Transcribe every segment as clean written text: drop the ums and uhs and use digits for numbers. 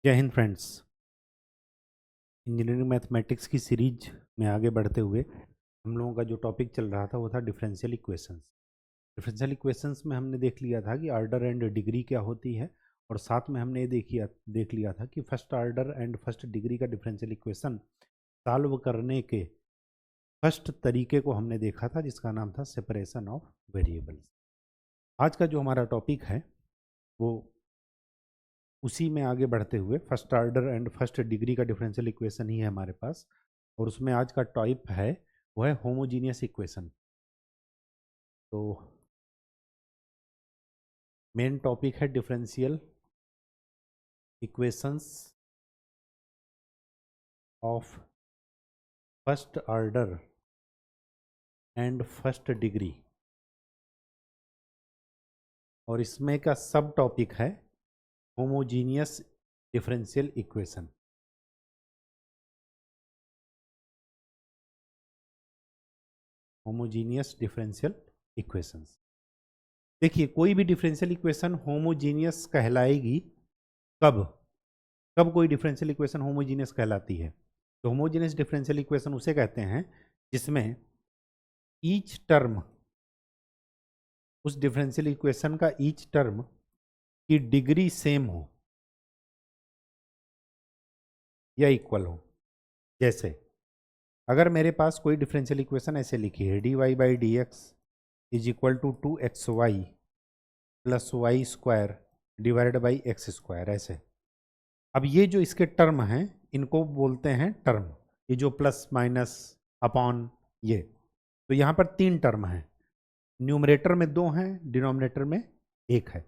जय Hind friends. Engineering mathematics की series में आगे बढ़ते हुए हम लोगों का जो टॉपिक चल रहा था वो था डिफरेंशियल इक्वेशंस। डिफरेंशियल इक्वेशंस में हमने देख लिया था कि आर्डर एंड डिग्री क्या होती है, और साथ में हमने ये देख लिया था कि first order and first degree का डिफरेंशियल इक्वेशन सॉल्व करने के फर्स्ट तरीके को हमने देखा था, जिसका नाम था सेपरेशन ऑफ वेरिएबल्स। आज का जो हमारा टॉपिक है वो उसी में आगे बढ़ते हुए first order and first degree का डिफरेंशियल इक्वेशन ही है हमारे पास, और उसमें आज का टाइप है वो है होमोजीनियस इक्वेशन। तो मेन टॉपिक है differential equations of first order and first degree, और इसमें का सब टॉपिक है homogeneous differential equation. Homogeneous differential equations. देखिए, कोई भी डिफरेंशियल इक्वेशन होमोजीनियस कहलाएगी कब? कब कोई डिफरेंशियल इक्वेशन होमोजीनियस कहलाती है? तो होमोजीनियस डिफरेंशियल इक्वेशन उसे कहते हैं जिसमें ईच टर्म, उस डिफरेंशियल इक्वेशन का ईच टर्म की डिग्री सेम हो या इक्वल हो। जैसे अगर मेरे पास कोई डिफरेंशियल इक्वेशन ऐसे लिखी है, d y by d x is equal to 2xy plus y square divided by x square, ऐसे। अब ये जो इसके टर्म हैं इनको बोलते हैं टर्म, ये जो प्लस माइनस अपॉन ये। तो यहाँ पर 3 टर्म हैं, न्यूमरेटर में 2 हैं, डिनोमिनेटर में 1 है।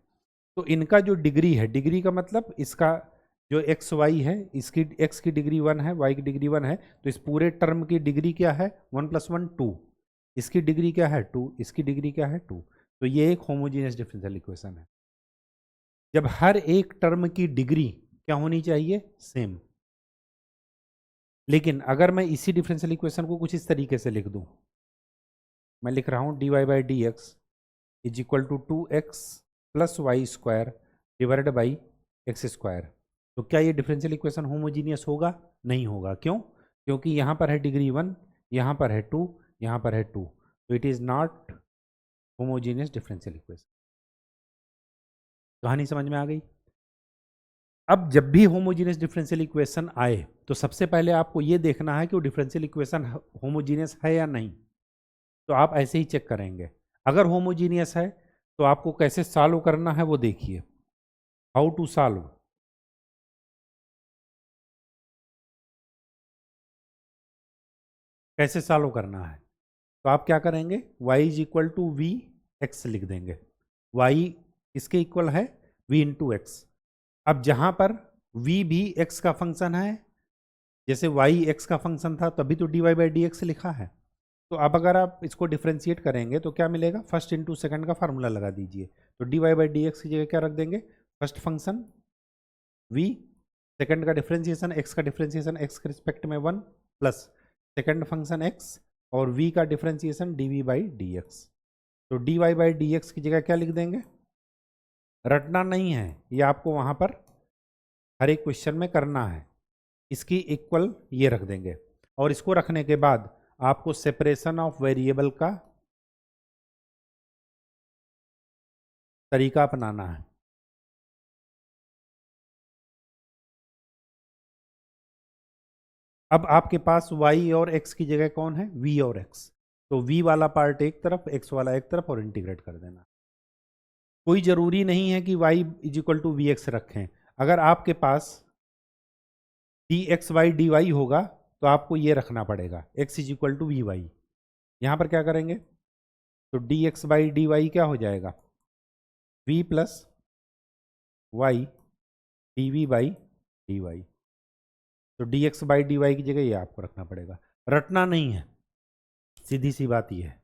तो इनका जो डिग्री है, डिग्री का मतलब इसका जो एक्स वाई है, इसकी एक्स की डिग्री 1 है, वाई की डिग्री 1 है, तो इस पूरे टर्म की डिग्री क्या है? 1 + 1 2। इसकी डिग्री क्या है? 2। इसकी डिग्री क्या है? 2। तो ये एक होमोजीनियस डिफरेंशियल इक्वेशन है जब हर एक टर्म की डिग्री क्या होनी चाहिए? सेम। लेकिन अगर मैं इसी डिफरेंशियल इक्वेशन को कुछ इस तरीके से लिख दूं, मैं लिख रहा हूं d y by d x is equal to 2x plus y square divided by x square, तो क्या ये डिफरेंशियल इक्वेशन होमोजीनियस होगा? नहीं होगा। क्यों? क्योंकि यहाँ पर है डिग्री 1, यहाँ पर है 2, यहाँ पर है 2, तो it is not homogeneous differential equation. कहानी समझ में आ गई? अब जब भी होमोजीनियस डिफरेंशियल इक्वेशन आए तो सबसे पहले आपको ये देखना है कि वो डिफरेंशियल इक्वेशन होमोजीनियस है या नहीं। तो आप ऐसे ही चेक करेंगे। अगर होमोजीनियस है तो आपको कैसे सॉल्व करना है वो देखिए। How to solve. कैसे सॉल्व करना है? तो आप क्या करेंगे? y is equal to v x लिख देंगे। y इसके इक्वल है v इंटू एक्स। अब जहां पर v भी x का फंक्शन है, जैसे y x का फंक्शन था तभी तो dy बाई डी एक्स लिखा है। तो अब अगर आप इसको डिफ्रेंशिएट करेंगे तो क्या मिलेगा? फर्स्ट इंटू सेकंड का फार्मूला लगा दीजिए। तो d y by d x की जगह क्या रख देंगे? फर्स्ट फंक्शन v, सेकंड का डिफ्रेंशिएशन x का डिफ्रेंशिएशन x के रिस्पेक्ट में 1 प्लस सेकंड फंक्शन x और v का differentiation dv by d x. तो dy बाई डी एक्स की जगह क्या लिख देंगे? रटना नहीं है, ये आपको वहां पर हर एक क्वेश्चन में करना है। इसकी इक्वल ये रख देंगे, और इसको रखने के बाद आपको सेपरेशन ऑफ वेरिएबल का तरीका अपनाना है। अब आपके पास y और x की जगह कौन है? v और x। तो v वाला पार्ट एक तरफ, x वाला एक तरफ, और इंटीग्रेट कर देना। कोई जरूरी नहीं है कि y is equal to v x रखें। अगर आपके पास d x y d y होगा तो आपको ये रखना पड़ेगा, x is equal to v y. यहाँ पर क्या करेंगे? तो d x by d y क्या हो जाएगा? v plus y d v by d y. तो d x by d y की जगह ये आपको रखना पड़ेगा। रटना नहीं है, सीधी सी बात ये है।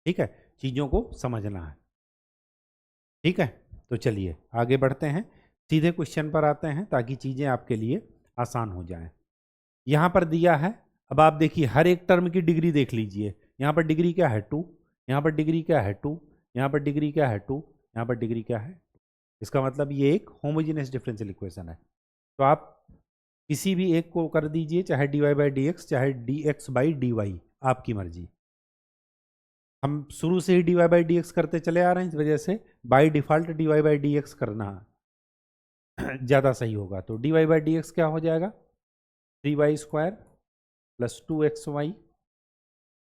ठीक है, चीज़ों को समझना है। ठीक है, तो चलिए आगे बढ़ते हैं, सीधे क्वेश्चन पर आते हैं ताकि चीज़ें आपके लिए आसान हो जाएं। यहाँ पर दिया है, अब आप देखिए हर एक टर्म की डिग्री देख लीजिए। यहाँ पर डिग्री क्या है? 2। यहाँ पर डिग्री क्या है? 2। यहाँ पर डिग्री क्या है? 2। यहाँ पर डिग्री क्या है? इसका मतलब ये एक होमोजीनियस डिफरेंशियल इक्वेशन है। तो आप किसी भी एक को कर दीजिए, चाहे dy बाई डी एक्स, चाहे dx बाई डी वाई, आपकी मर्जी। हम शुरू से ही dy बाई डी एक्स करते चले आ रहे हैं, इस वजह से by default dy by d x करना ज़्यादा सही होगा। तो dy बाई डी एक्स क्या हो जाएगा, 3y square plus 2xy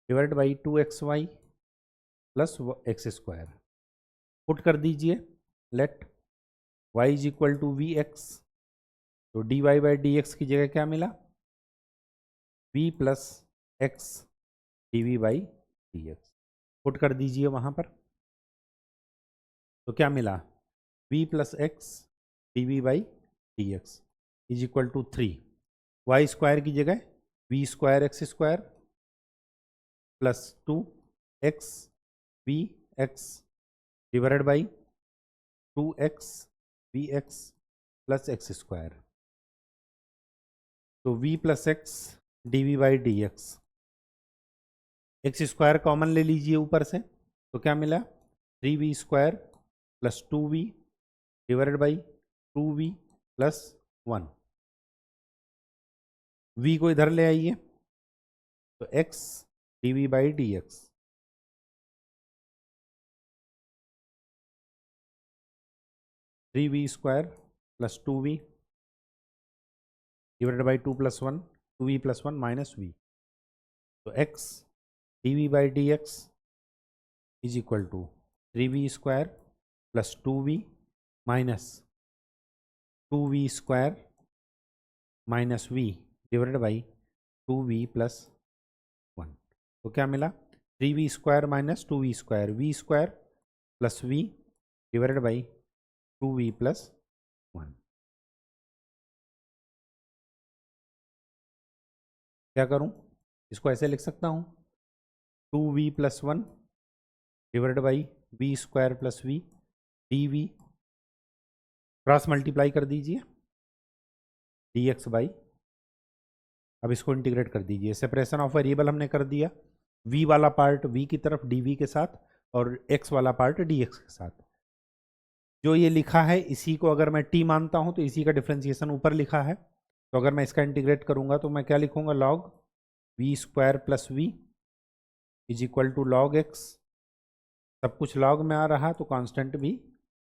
divide by 2xy plus x square. Put कर दीजिए, let y is equal to v x. तो dy बाई डी एक्स की जगह क्या मिला, v plus x d v by d x. Put कर दीजिए वहाँ पर, तो क्या मिला, v plus x d v by d x is equal to 3। Y square की जगह v square x square plus 2x v x divided by 2x v x plus x square. तो v plus x d v by d x, x square common ले लीजिए ऊपर से, तो क्या मिला, 3v square plus 2v divided by 2v plus 1। v को इधर ले आइए, तो x d v by d x, three v square plus 2v divided by 2 plus 1, 2v plus 1 minus v। तो x d v by d x is equal to 3v square plus 2v minus 2v square minus v divided by 2v plus 1। तो क्या मिला, 3v square minus 2v square, v square plus v divided by 2v plus 1। क्या करूं, इसको ऐसे लिख सकता हूं, 2v plus 1 divided by v square plus v d v, cross multiply कर दीजिए डी एक्स बाई, अब इसको इंटीग्रेट कर दीजिए। सेपरेशन ऑफ वेरिएबल हमने कर दिया, v वाला पार्ट v की तरफ dv के साथ और x वाला पार्ट dx के साथ। जो ये लिखा है इसी को अगर मैं t मानता हूं तो इसी का डिफ्रेंसिएशन ऊपर लिखा है। तो अगर मैं इसका इंटीग्रेट करूंगा तो मैं क्या लिखूंगा, log v square plus v is equal to log x, सब कुछ लॉग में आ रहा तो कांस्टेंट भी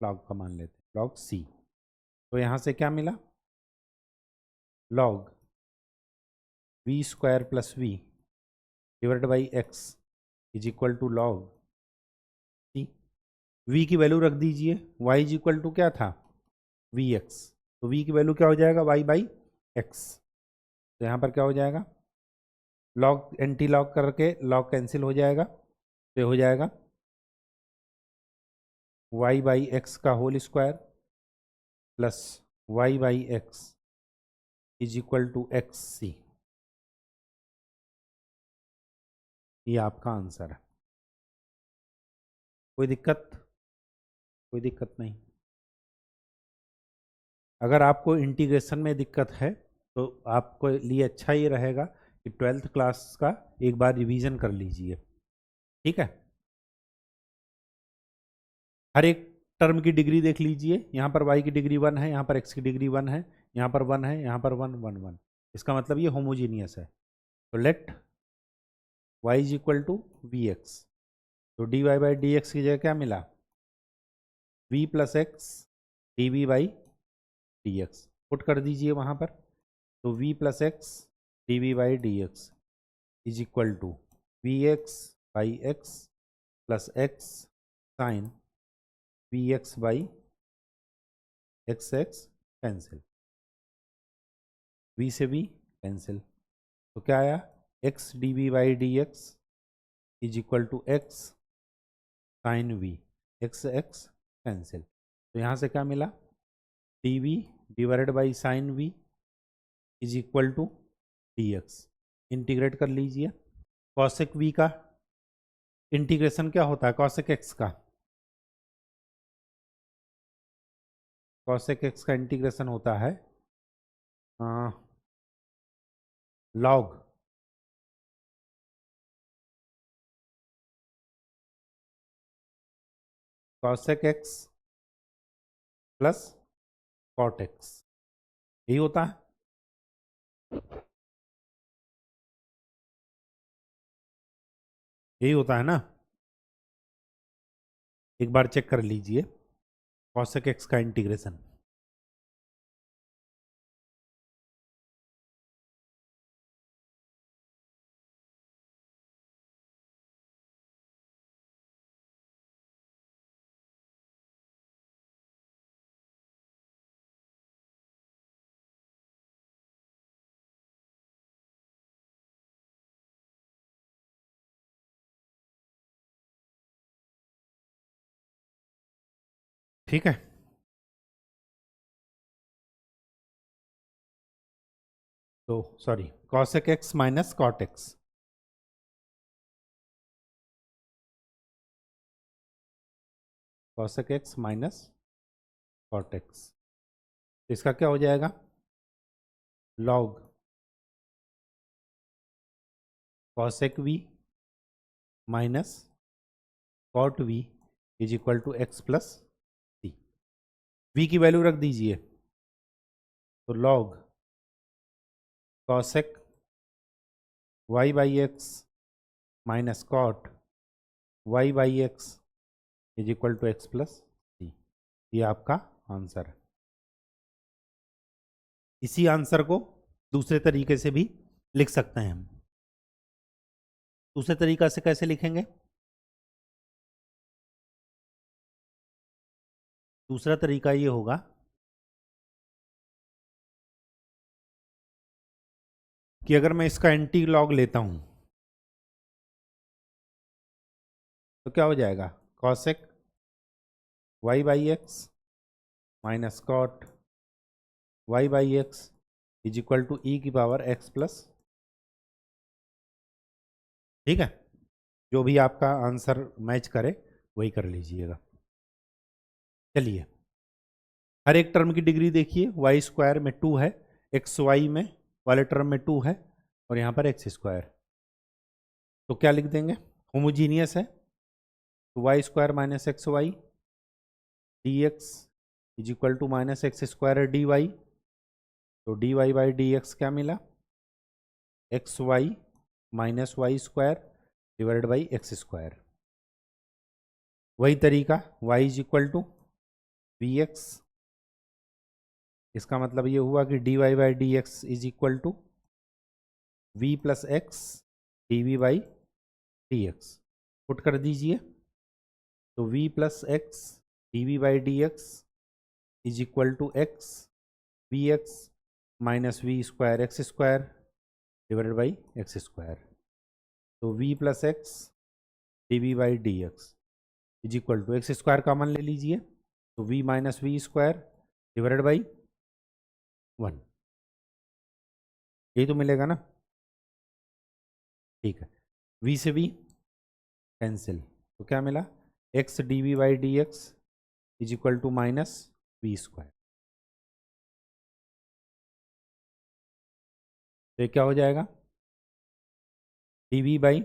लॉग का मान लेते, लॉग c। तो यहाँ से क्या मिला, log v square plus v divided by x is equal to log c। v की वैल्यू रख दीजिए, y इज इक्वल टू क्या था, वी एक्स, तो v की वैल्यू क्या हो जाएगा, y बाई एक्स। तो यहाँ पर क्या हो जाएगा, लॉग एंटी लॉग करके लॉग कैंसिल हो जाएगा, तो ये हो जाएगा y बाई एक्स का whole square plus y by x is equal to x c. ये आपका आंसर है। कोई दिक्कत, कोई दिक्कत नहीं। अगर आपको इंटीग्रेशन में दिक्कत है तो आपको लिए अच्छा ये रहेगा कि 12th क्लास का एक बार रिवीजन कर लीजिए, ठीक है। हर एक टर्म की डिग्री देख लीजिए, यहाँ पर y की डिग्री 1 है, यहाँ पर x की डिग्री 1 है, यहाँ पर 1 है, यहाँ पर 1 1 1। इसका मतलब ये होमोजीनियस है। तो let y is equal to v x, तो d y by d x की जगह क्या मिला, v plus x d v by d x. Put कर दीजिए वहाँ पर, तो v plus x d v by d x is equal to v x by x plus x sine v x by x x cancel, v से v cancel. तो क्या आया, x d v by d x is equal to x sine v, x x cancel. तो यहाँ से क्या मिला, d v divided by sine v is equal to d x. Integrate कर लीजिए, कॉसेक वी का इंटीग्रेशन क्या होता है, कॉसेक एक्स का, कॉसेक एक्स का इंटीग्रेशन होता है log cosec x plus cot x. यही होता है। यही होता है ना। एक बार चेक कर लीजिए कॉसेक एक्स का इंटीग्रेशन। ठीक है, तो sorry, cosec x minus cot x. Cosec x minus cot x, इसका क्या हो जाएगा? Log cosec v minus cot v is equal to x plus c. We की वैल्यू रख दीजिए, तो log cosec y by x minus cot y by x is equal to x plus c. ये आपका आंसर है। इसी answer को दूसरे तरीके से भी लिख सकते हैं हम। दूसरे तरीका से कैसे लिखेंगे? दूसरा तरीका ये होगा कि अगर मैं इसका एंटी लॉग लेता हूं तो क्या हो जाएगा? Cosec y by x minus cot y by x is equal to e की पावर एक्स प्लस। ठीक है, जो भी आपका आंसर मैच करे वही कर लीजिएगा। चलिए, हर एक टर्म की डिग्री देखिए। वाई स्क्वायर में 2 है, एक्स वाई में वाले टर्म में 2 है, और यहाँ पर एक्स स्क्वायर। तो क्या लिख देंगे? होमोजीनियस है, तो y square minus x y d x is equal to minus x square d y. तो d y by d x क्या मिला? X y minus y square divided by x square. वही तरीका y is equal to v x, इसका मतलब ये हुआ कि d y by d x is equal to v plus x d v by d x. Put कर दीजिए, तो v plus x d v by d x is equal to x v x minus v square x square divided by x square. तो v plus x d v by d x is equal to x square common ले लीजिए, तो v minus v square divided by 1, यही तो मिलेगा ना। ठीक है, v से v कैंसिल, तो क्या मिला? X d v by d x is equal to minus v square. तो ये क्या हो जाएगा? D v by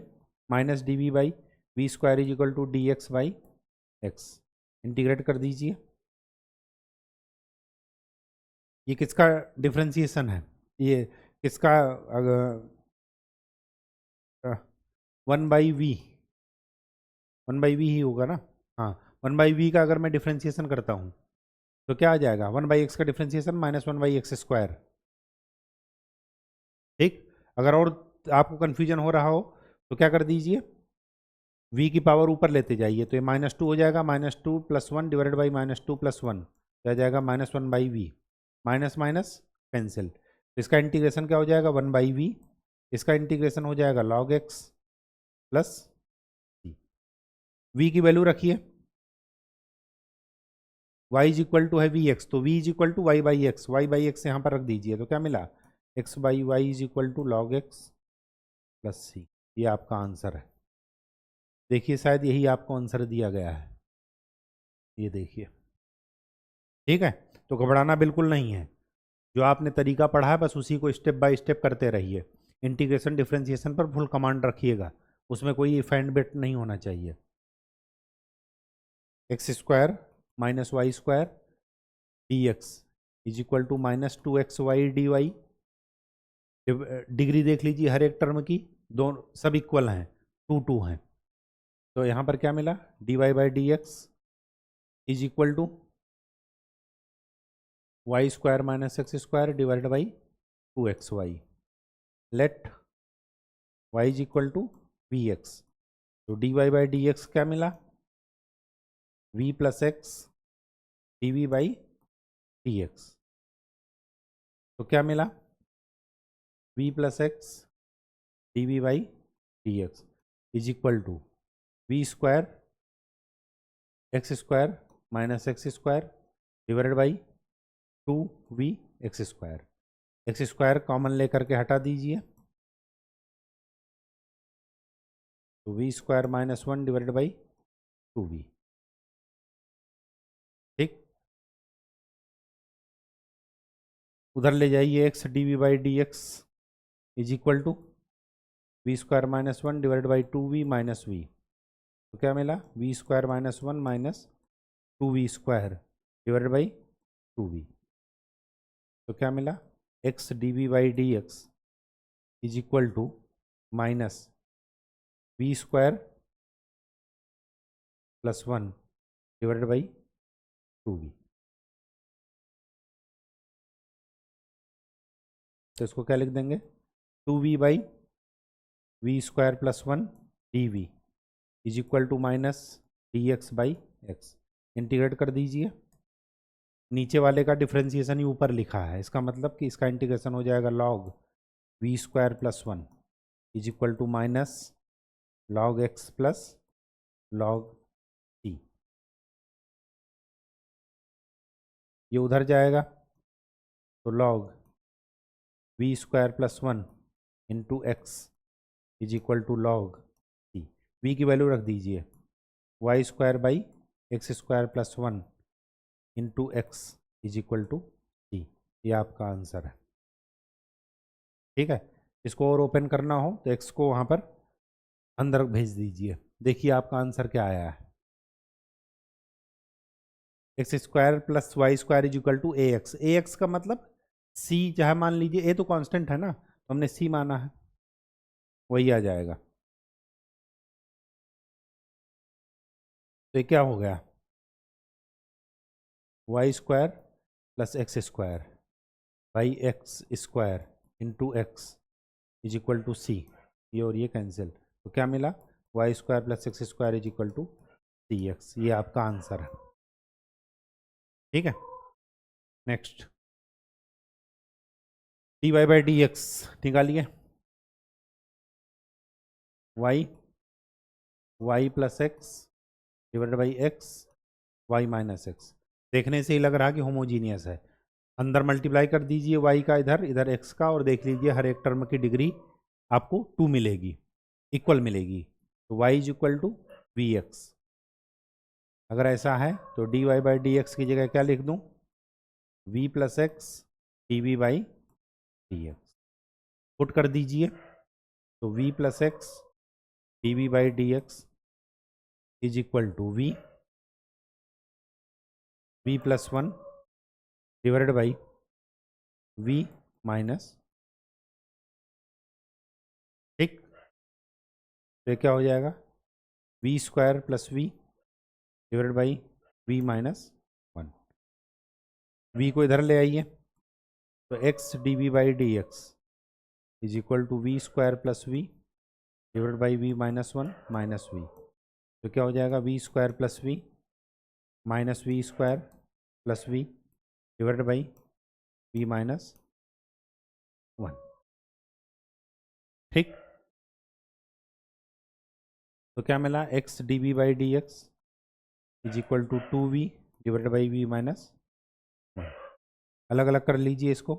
minus d v by v square is equal to d x by x. Integrate कर दीजिए। ये किसका डिफ्रेंसिएशन है? ये किसका? One by v, one by v ही होगा ना। हाँ, वन बाई वी का अगर मैं डिफ्रेंसिएशन करता हूँ तो क्या आ जाएगा? वन बाई एक्स का differentiation minus one by x square. ठीक, अगर और आपको कन्फ्यूजन हो रहा हो तो क्या कर दीजिए, v की पावर ऊपर लेते जाइए, तो ये -2 हो जाएगा। -2 + 1 डिवाइडेड बाई -2 + 1 क्या जाएगा? -1 by v. Minus minus cancel, इसका इंटीग्रेशन क्या हो जाएगा? 1 बाई वी। इसका इंटीग्रेशन हो जाएगा log x plus c. We की वैल्यू रखिए, y इज इक्वल टू है वी एक्स, तो v is equal to y by x. Y by x यहाँ पर रख दीजिए, तो क्या मिला? x by y is equal to log x plus c. ये आपका आंसर है। देखिए, शायद यही आपको आंसर दिया गया है, ये देखिए। ठीक है, तो घबराना बिल्कुल नहीं है। जो आपने तरीका पढ़ा है बस उसी को स्टेप बाय स्टेप करते रहिए। इंटीग्रेशन डिफरेंशिएशन पर फुल कमांड रखिएगा, उसमें कोई इफ एंड बिट नहीं होना चाहिए। X square minus y square d x is equal to -2xy dy। Degree देख लीजिए हर एक टर्म की, दोनों सब इक्वल हैं, 2 हैं। तो यहाँ पर क्या मिला, dy/dx is equal to y² - x² divided by 2xy। Let y is equal to vx। तो dy/dx क्या मिला, v + x dv/dx। तो क्या मिला, v + x dv/dx is equal to v² x² - x² divided by 2vx²। x² common लेकर के हटा दीजिए, तो v² - 1 डिवाइडेड बाई 2v। ठीक, उधर ले जाइए x dv/dx is equal to v² - 1 divided by 2v minus v। तो क्या मिला, v² - 1 minus 2v² divided by 2v। तो क्या मिला, x dv/dx is equal to minus v² + 1 divided by 2v। तो इसको क्या लिख देंगे, 2v/v² + 1 dv is equal to minus dx/x। Integrate कर दीजिए, नीचे वाले का डिफ्रेंसिएशन ही ऊपर लिखा है, इसका मतलब कि इसका इंटीग्रेशन हो जाएगा log v² + 1 is equal to minus log x plus log t। ये उधर जाएगा तो log v² + 1 into x is equal to log t। v की वैल्यू रख दीजिए, y² / x² + 1 into x is equal to t। ये आपका आंसर है। ठीक है, इसको और ओपन करना हो तो x को वहाँ पर अंदर भेज दीजिए। देखिए आपका आंसर क्या आया है, x² + y² is equal to ax। ax का मतलब c, चाहे मान लीजिए a तो कांस्टेंट है ना, तो हमने c माना है, वही आ जाएगा। तो ये क्या हो गया, y² + x² by x² into x is equal to c। ये और ये कैंसिल, तो क्या मिला, y² + x² is equal to cx। ये आपका आंसर है। ठीक है, नेक्स्ट dy/dx निकालिए, y + x divided by x y - x। देखने से ही लग रहा कि होमोजीनियस है। अंदर मल्टीप्लाई कर दीजिए y का इधर, इधर x का, और देख लीजिए हर एक टर्म की डिग्री आपको 2 मिलेगी, इक्वल मिलेगी। तो y is equal to vx। अगर ऐसा है तो dy/dx की जगह क्या लिख दूं, v + x dv/dx। पुट कर दीजिए, तो v + x dv/dx is equal to v + 1 divided by v minus. ठीक, तो क्या हो जाएगा, v² + v divided by v minus 1। v को इधर ले आइए, तो x dv/dx is equal to v² + v divided by v minus 1 minus v। तो क्या हो जाएगा, v² + v माइनस v² + v divided by v minus 1। ठीक, तो क्या मिला, x dv/dx is equal to 2v divided by v minus 1। अलग अलग कर लीजिए इसको,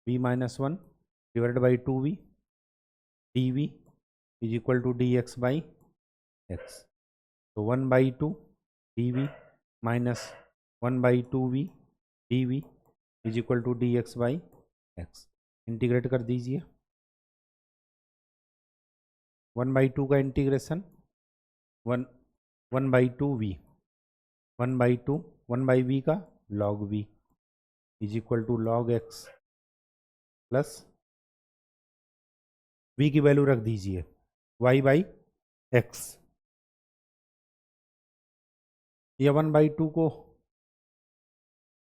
v minus 1 divided by 2v dv is equal to dx/x। तो 1/2 dv minus 1/2v dv is equal to dx/x। Integrate कर दीजिए, 1/2 का integration 1/2v 1/2 one by v का log v is equal to log x plus v की value रख दीजिए Y by x, या 1/2 को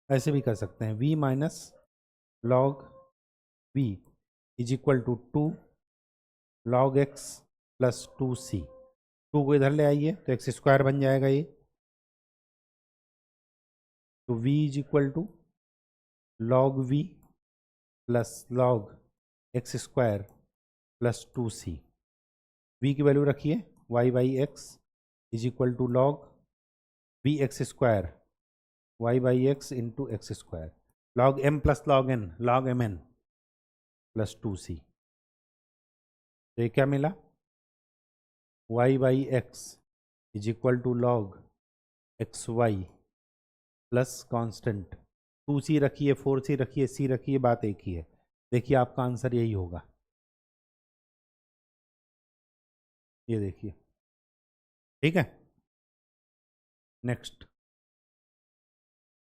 ऐसे भी कर सकते हैं, v minus log v is equal to 2 log x plus 2c। 2 को इधर ले आइए तो एक्स स्क्वायर बन जाएगा ये, तो v is equal to log v plus log x square plus 2c। v की वैल्यू रखिए y by x is equal to log v x square y by x into x square log m plus log n log m n plus 2c। तो ये क्या मिला, y by x is equal to log x y plus constant 2c रखिए, 4c रखिए, c रखिए, बात एक ही है। देखिए आपका आंसर यही होगा, ये देखिए, ठीक है। नेक्स्ट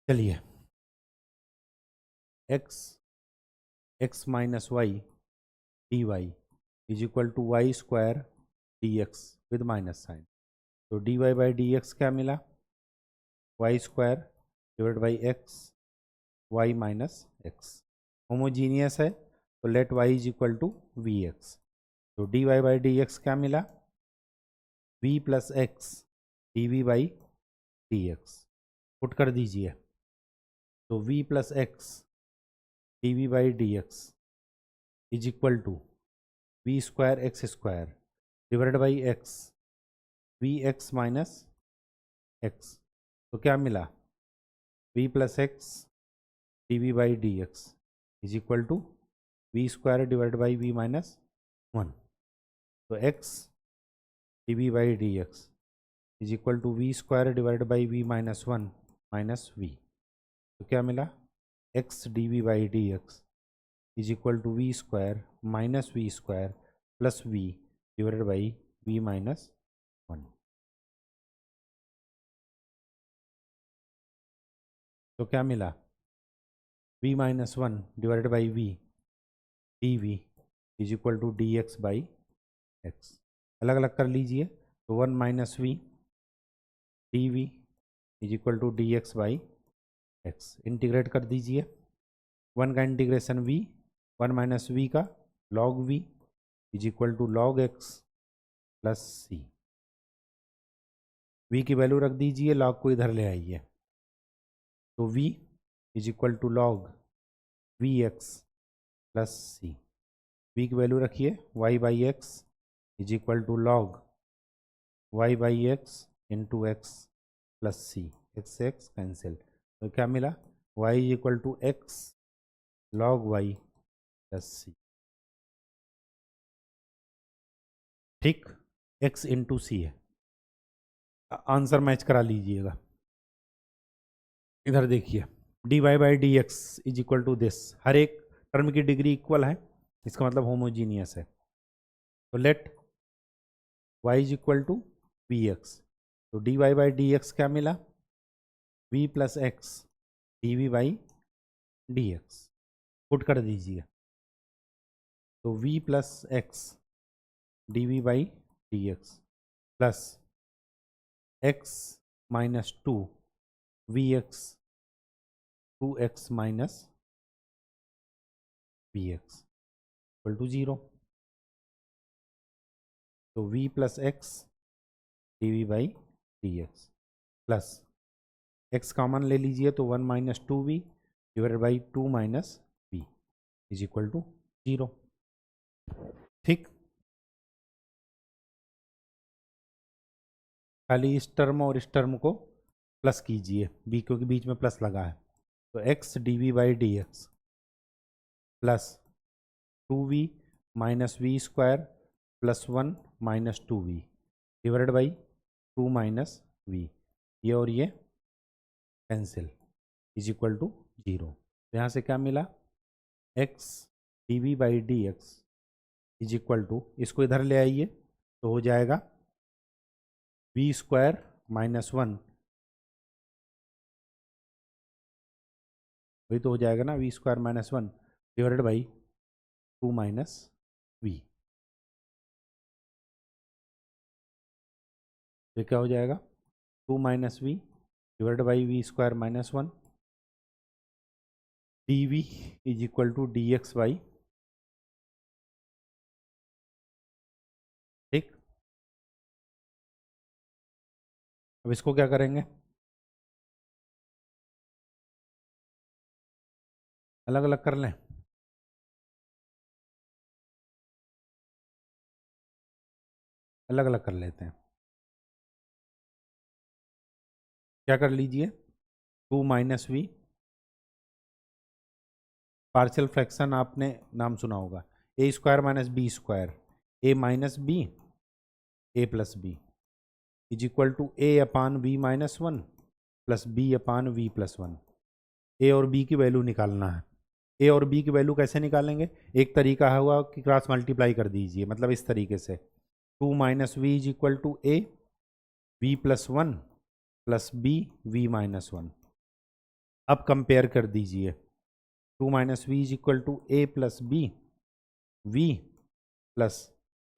चलिए, x minus y d y is equal to y square d x with minus sign. तो d y by d x क्या मिला, y square divide by x y minus x. Homogeneous है तो let y is equal to v x. तो d y by d x क्या मिला, v plus x d v by d x. Put कर दीजिए, तो v plus x d v by d x is equal to v square x square divide by x v x minus x. तो क्या मिला, v plus x d v by d x is equal to v square divide by v minus 1। तो x d v by d x is equal to v square divide by v minus 1 minus v. तो क्या मिला, x d v by d x is equal to v square minus v square plus v divided by v minus 1। तो क्या मिला, v minus 1 divided by v d v is equal to d x by x. अलग अलग कर लीजिए, तो 1 minus v d v is equal to d x by x. Integrate कर दीजिए, 1 का इंटीग्रेशन v, 1 माइनस वी का log v is equal to log x plus c. v की वैल्यू रख दीजिए, लॉग को इधर ले आइए, तो v is equal to log v x plus c. v की वैल्यू रखिए y by x is equal to log y by x into x plus c. X से एक्स कैंसिल, तो क्या मिला, y is equal to x log y plus c. ठीक, x into सी है, answer match करा लीजिएगा। इधर देखिए, d y by d x is equal to this, हर एक टर्म की डिग्री इक्वल है, इसका मतलब होमोजीनियस है। तो let y is equal to v x. तो d y by d x क्या मिला, v plus x d v by d x. Put कर दीजिए, तो v plus x d v by d x plus x minus 2 v x 2x minus v x equal to 0। तो v plus x d v by d x plus x common ले लीजिए, तो 1 minus 2v divided by 2 minus v is equal to 0। ठीक, खाली इस term और इस term को प्लस कीजिए, b क्योंकि बीच में प्लस लगा है। तो x d v by d x plus 2v minus v square plus 1 minus 2v divided by 2 minus v, ये और ये कैंसिल इज इक्वल टू 0। तो यहाँ से क्या मिला, x d v by d x is equal to, इसको इधर ले आइए तो हो जाएगा वी स्क्वायर माइनस 1 वही तो हो जाएगा ना, v square minus one divided by two minus v. ये क्या हो जाएगा, two minus v divided by v square minus one d v is equal to d x y. ठीक, अब इसको क्या करेंगे, अलग अलग कर लें। अलग अलग कर लेते हैं। क्या कर लीजिए, two minus v, partial fraction आपने नाम सुना होगा, a square minus b square, a minus b a plus b is equal to a upon b minus one plus b upon v plus one. A और b की value निकालना है। ए और b की वैल्यू कैसे निकालेंगे, एक तरीका हुआ कि क्रॉस मल्टीप्लाई कर दीजिए, मतलब इस तरीके से, two minus v is equal to a v plus one plus b v minus one. अब कंपेयर कर दीजिए, two minus v is equal to a plus b v plus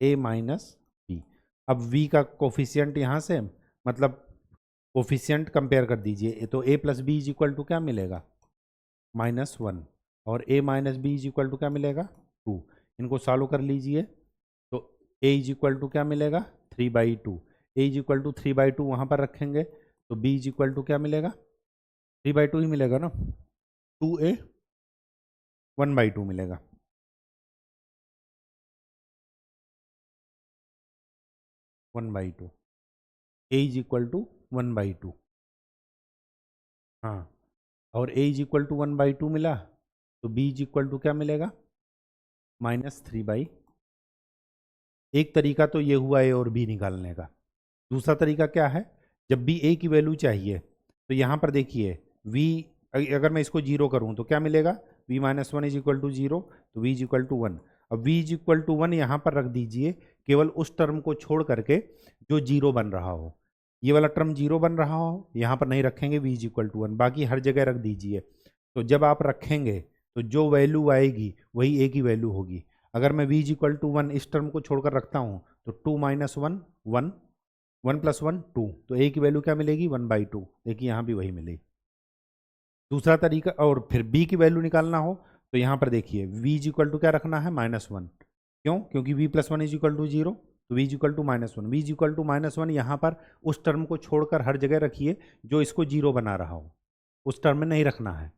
a minus b. अब वी का coefficient यहाँ से, मतलब coefficient compare कर दीजिए, तो a plus b is equal to क्या मिलेगा, माइनस वन, और a minus b is equal to क्या मिलेगा, टू। इनको सॉल्व कर लीजिए तो ए इज इक्वल टू क्या मिलेगा, three by two. A is equal to three by two वहाँ पर रखेंगे तो बी इज इक्वल टू क्या मिलेगा, थ्री बाई टू ही मिलेगा ना, two a one by two मिलेगा। One by two, a is equal to one by two. हाँ, और a is equal to one by two मिला तो बी इज इक्वल टू क्या मिलेगा, माइनस थ्री बाई। एक तरीका तो ये हुआ ए और बी निकालने का। दूसरा तरीका क्या है, जब भी ए की वैल्यू चाहिए तो यहाँ पर देखिए v, अगर मैं इसको जीरो करूँ तो क्या मिलेगा, v minus one is equal to zero, तो v is equal to one. अब v is equal to one यहाँ पर रख दीजिए, केवल उस टर्म को छोड़ करके जो जीरो बन रहा हो। ये वाला टर्म जीरो बन रहा हो, यहाँ पर नहीं रखेंगे, v is equal to one, बाकी हर जगह रख दीजिए। तो जब आप रखेंगे तो जो वैल्यू आएगी वही a की वैल्यू होगी। अगर मैं v is equal to one इस टर्म को छोड़कर रखता हूँ तो two minus one one, one plus one two, तो ए की वैल्यू क्या मिलेगी, वन बाई टू। देखिए यहाँ भी वही मिलेगी। दूसरा तरीका, और फिर बी की वैल्यू निकालना हो तो यहाँ पर देखिए वी इज इक्वल टू क्या रखना है, माइनस वन। क्यों, क्योंकि v plus one is equal to zero, तो v is equal to minus one. V is equal to minus one यहाँ पर उस टर्म को छोड़कर हर जगह रखिए जो इसको जीरो बना रहा हो, उस टर्म में नहीं रखना है।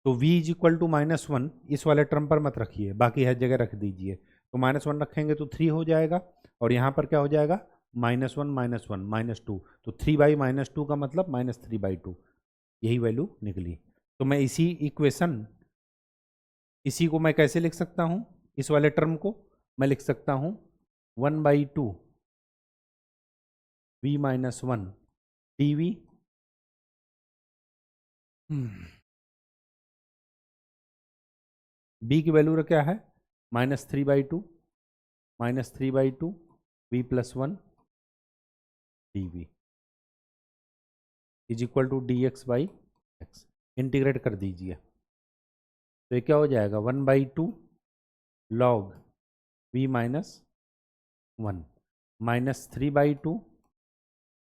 तो v is equal to minus one इस वाले टर्म पर मत रखिए, बाकी हर जगह रख दीजिए। तो माइनस वन रखेंगे तो थ्री हो जाएगा, और यहाँ पर क्या हो जाएगा, माइनस वन माइनस टू, तो थ्री बाई माइनस टू का मतलब माइनस थ्री बाई टू, यही वैल्यू निकली। तो मैं इसी इक्वेशन, इसी को मैं कैसे लिख सकता हूँ, इस वाले टर्म को मैं लिख सकता हूँ one by two v minus one d v, b की वैल्यू क्या है, minus three by two v plus one d v is equal to d x by x. Integrate कर दीजिए तो ये क्या हो जाएगा, one by two log v minus one minus three by two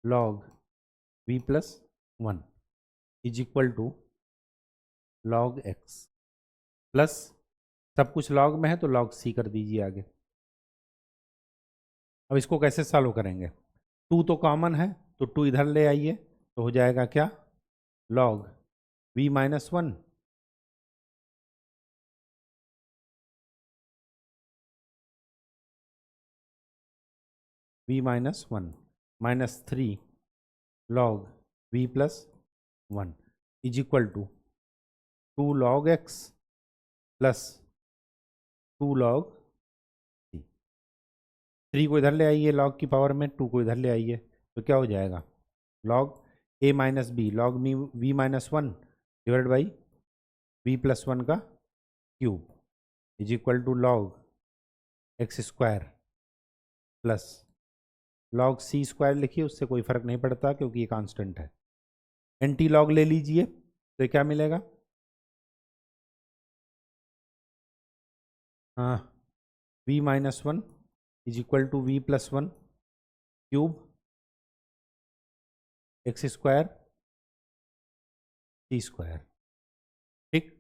log v plus one is equal to log x plus, सब कुछ log में है तो लॉग सी कर दीजिए आगे। अब इसको कैसे सॉल्व करेंगे, टू तो कॉमन है तो टू इधर ले आइए, तो हो जाएगा क्या, log v minus one v minus one minus three log v plus one is equal to two log x plus two log C. Three को इधर ले आइए लॉग की पावर में, टू को इधर ले आइए, तो क्या हो जाएगा, log a minus b log मी v minus one divide by v plus one का cube is equal to log x square plus log c square लिखिए, उससे कोई फर्क नहीं पड़ता क्योंकि ये कांस्टेंट है। एंटी लॉग ले लीजिए तो क्या मिलेगा, हाँ, v minus one is equal to v plus one cube x square t square. ठीक,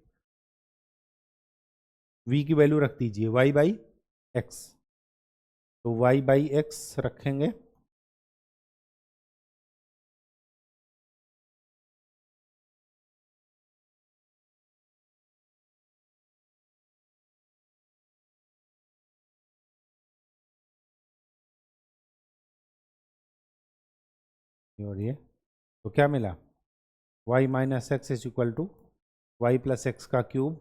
v की वैल्यू रख दीजिए y बाई एक्स, तो y बाई एक्स रखेंगे, और ये तो क्या मिला, y minus x is equal to y plus x का क्यूब,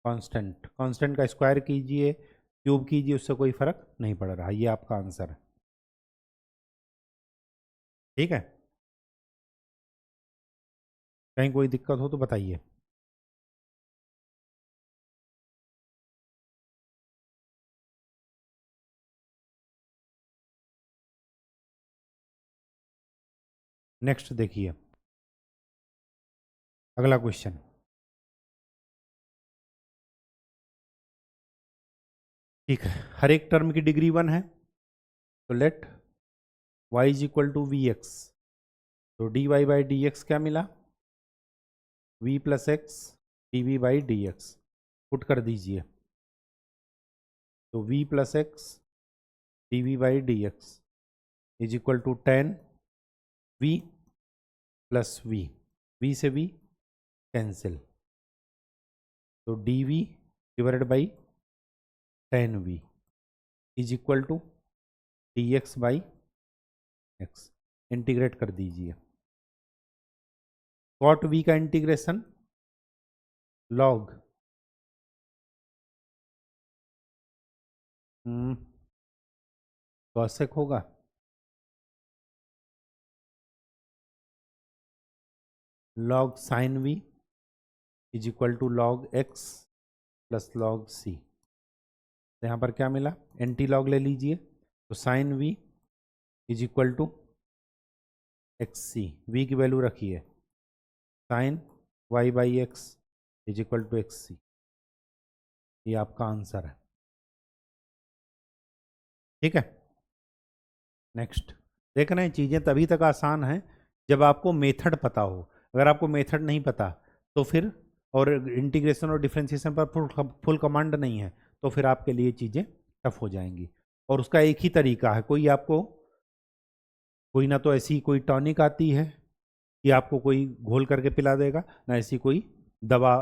कांस्टेंट, कांस्टेंट का स्क्वायर कीजिए क्यूब कीजिए, उससे कोई फर्क नहीं पड़ रहा, ये आपका आंसर है। ठीक है, कहीं कोई दिक्कत हो तो बताइए। नेक्स्ट देखिए, अगला क्वेश्चन, ठीक है, हर एक टर्म की डिग्री वन है, तो let y is equal to v x, तो d y by d x क्या मिला, v plus x d v by d x, put कर दीजिए, तो v plus x d v by d x is equal to tan v plus v से v cancel, तो d v divided by tan v is equal to d x by x, integrate कर दीजिए, cot v का integration log cosec होगा, log sine v is equal to log x plus log c, तो यहाँ पर क्या मिला, एंटी लॉग ले लीजिए, तो sine v is equal to x c, we की वैल्यू रखिए, sine y by x is equal to x c, ये आपका आंसर है। ठीक है, नेक्स्ट, देख रहे हैं चीज़ें तभी तक आसान हैं जब आपको मेथड पता हो, अगर आपको मेथड नहीं पता तो फिर, और इंटीग्रेशन और डिफरेंशिएशन पर फुल कमांड नहीं है, तो फिर आपके लिए चीज़ें टफ हो जाएंगी। और उसका एक ही तरीका है, कोई आपको, कोई ना तो ऐसी कोई टॉनिक आती है कि आपको कोई घोल करके पिला देगा, ना ऐसी कोई दवा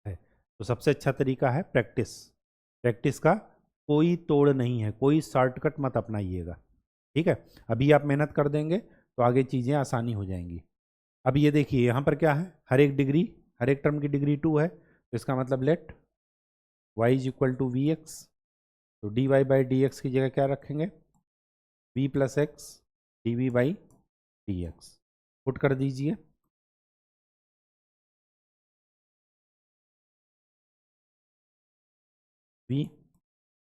है, तो सबसे अच्छा तरीका है प्रैक्टिस, प्रैक्टिस का कोई तोड़ नहीं है, कोई शॉर्टकट मत अपनाइएगा। ठीक है, अभी आप मेहनत कर देंगे तो आगे चीज़ें आसानी हो जाएंगी। अब ये देखिए यहाँ पर क्या है, हर एक डिग्री, हर एक टर्म की डिग्री टू है, तो इसका मतलब let y is equal to v x, तो d y by d x की जगह क्या रखेंगे, v plus x d v by d x, put कर दीजिए, v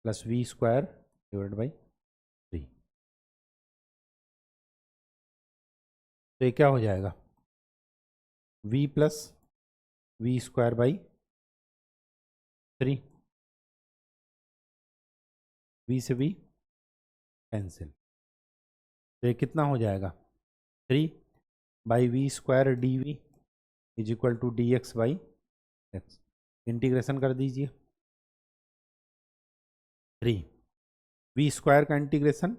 plus v square divide by three, तो ये क्या हो जाएगा, v plus v square by three, v से v कैंसिल, तो ये कितना हो जाएगा, three by v square d v is equal to d x by x, integration कर दीजिए, थ्री वी स्क्वायर का integration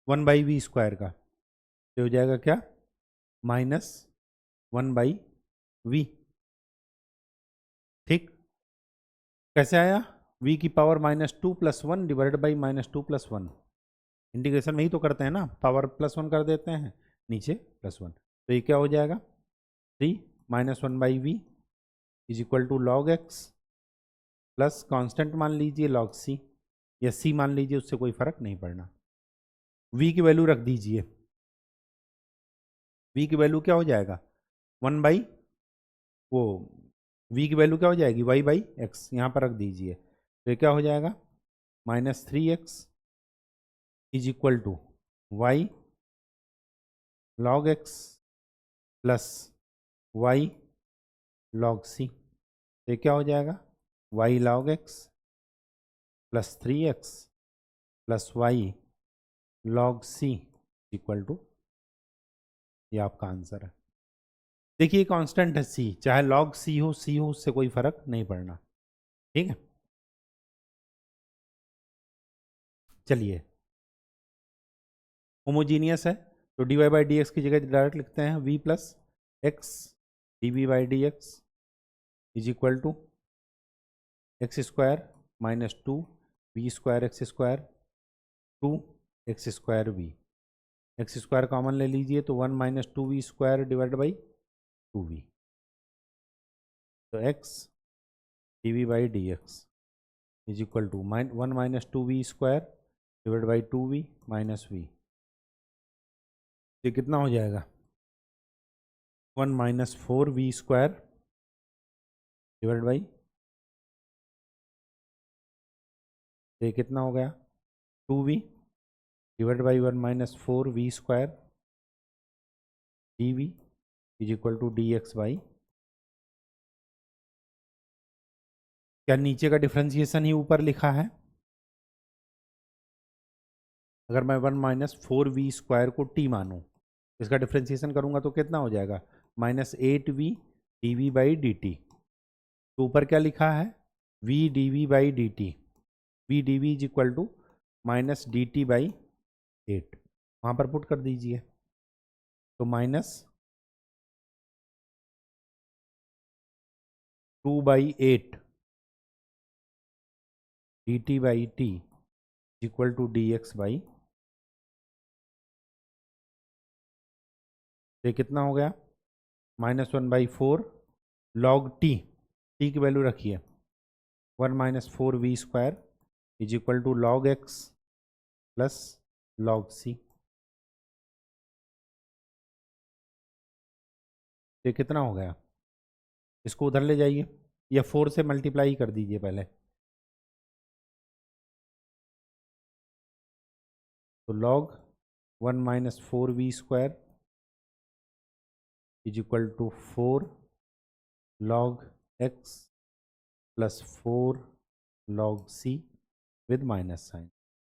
one by v square का, तो हो जाएगा क्या, माइनस वन बाई वी। ठीक, कैसे आया, v की power minus two plus one divided by minus two plus one, integration में ही तो करते हैं ना, पावर प्लस वन कर देते हैं, नीचे प्लस वन, तो ये क्या हो जाएगा, three minus one by v is equal to log x plus constant मान लीजिए लॉग सी, या सी मान लीजिए, उससे कोई फर्क नहीं पड़ना, v की वैल्यू रख दीजिए, v की वैल्यू क्या हो जाएगा, वन बाई, वो v की वैल्यू क्या हो जाएगी, y बाई एक्स, यहाँ पर रख दीजिए, तो ये क्या हो जाएगा, minus three x is equal to y log x plus y log c, तो ये क्या हो जाएगा, y log x plus 3x plus y log c equal to, ये आपका आंसर है। देखिए कांस्टेंट है सी, चाहे लॉग सी हो उससे कोई फर्क नहीं पड़ना, ठीक है। चलिए, होमोजीनियस है तो d y by d x की जगह डायरेक्ट लिखते हैं v plus x d v by d x is equal to x square minus 2 v square x square 2 x square v. X square common ले लीजिए तो 1 minus 2v square divide by 2v, तो x d v by d x is equal to 1 minus 2v square divide by 2v minus v। ये कितना हो जाएगा? 1 minus 4v square divide by, ये कितना हो गया? 2v divide by 1 minus 4v square d v is equal to d x by, क्या नीचे का डिफ्रेंसिएशन ही ऊपर लिखा है? अगर मैं 1 माइनस 4v स्क्वायर को t मानूं, इसका डिफ्रेंसिएशन करूंगा तो कितना हो जाएगा? Minus 8v d v by d t. तो ऊपर क्या लिखा है? v d v by d t, v d v is equal to minus d t by 8, वहाँ पर पुट कर दीजिए, तो minus 2/8 d t by t equal to d x by, ये कितना हो गया? -1/4 लॉग टी, टी की वैल्यू रखिए 1 minus 4v square is equal to log x plus log सी। ये कितना हो गया? इसको उधर ले जाइए या 4 से मल्टीप्लाई कर दीजिए पहले, तो log 1 minus 4v square is equal to 4 log x plus 4 log c with minus sign.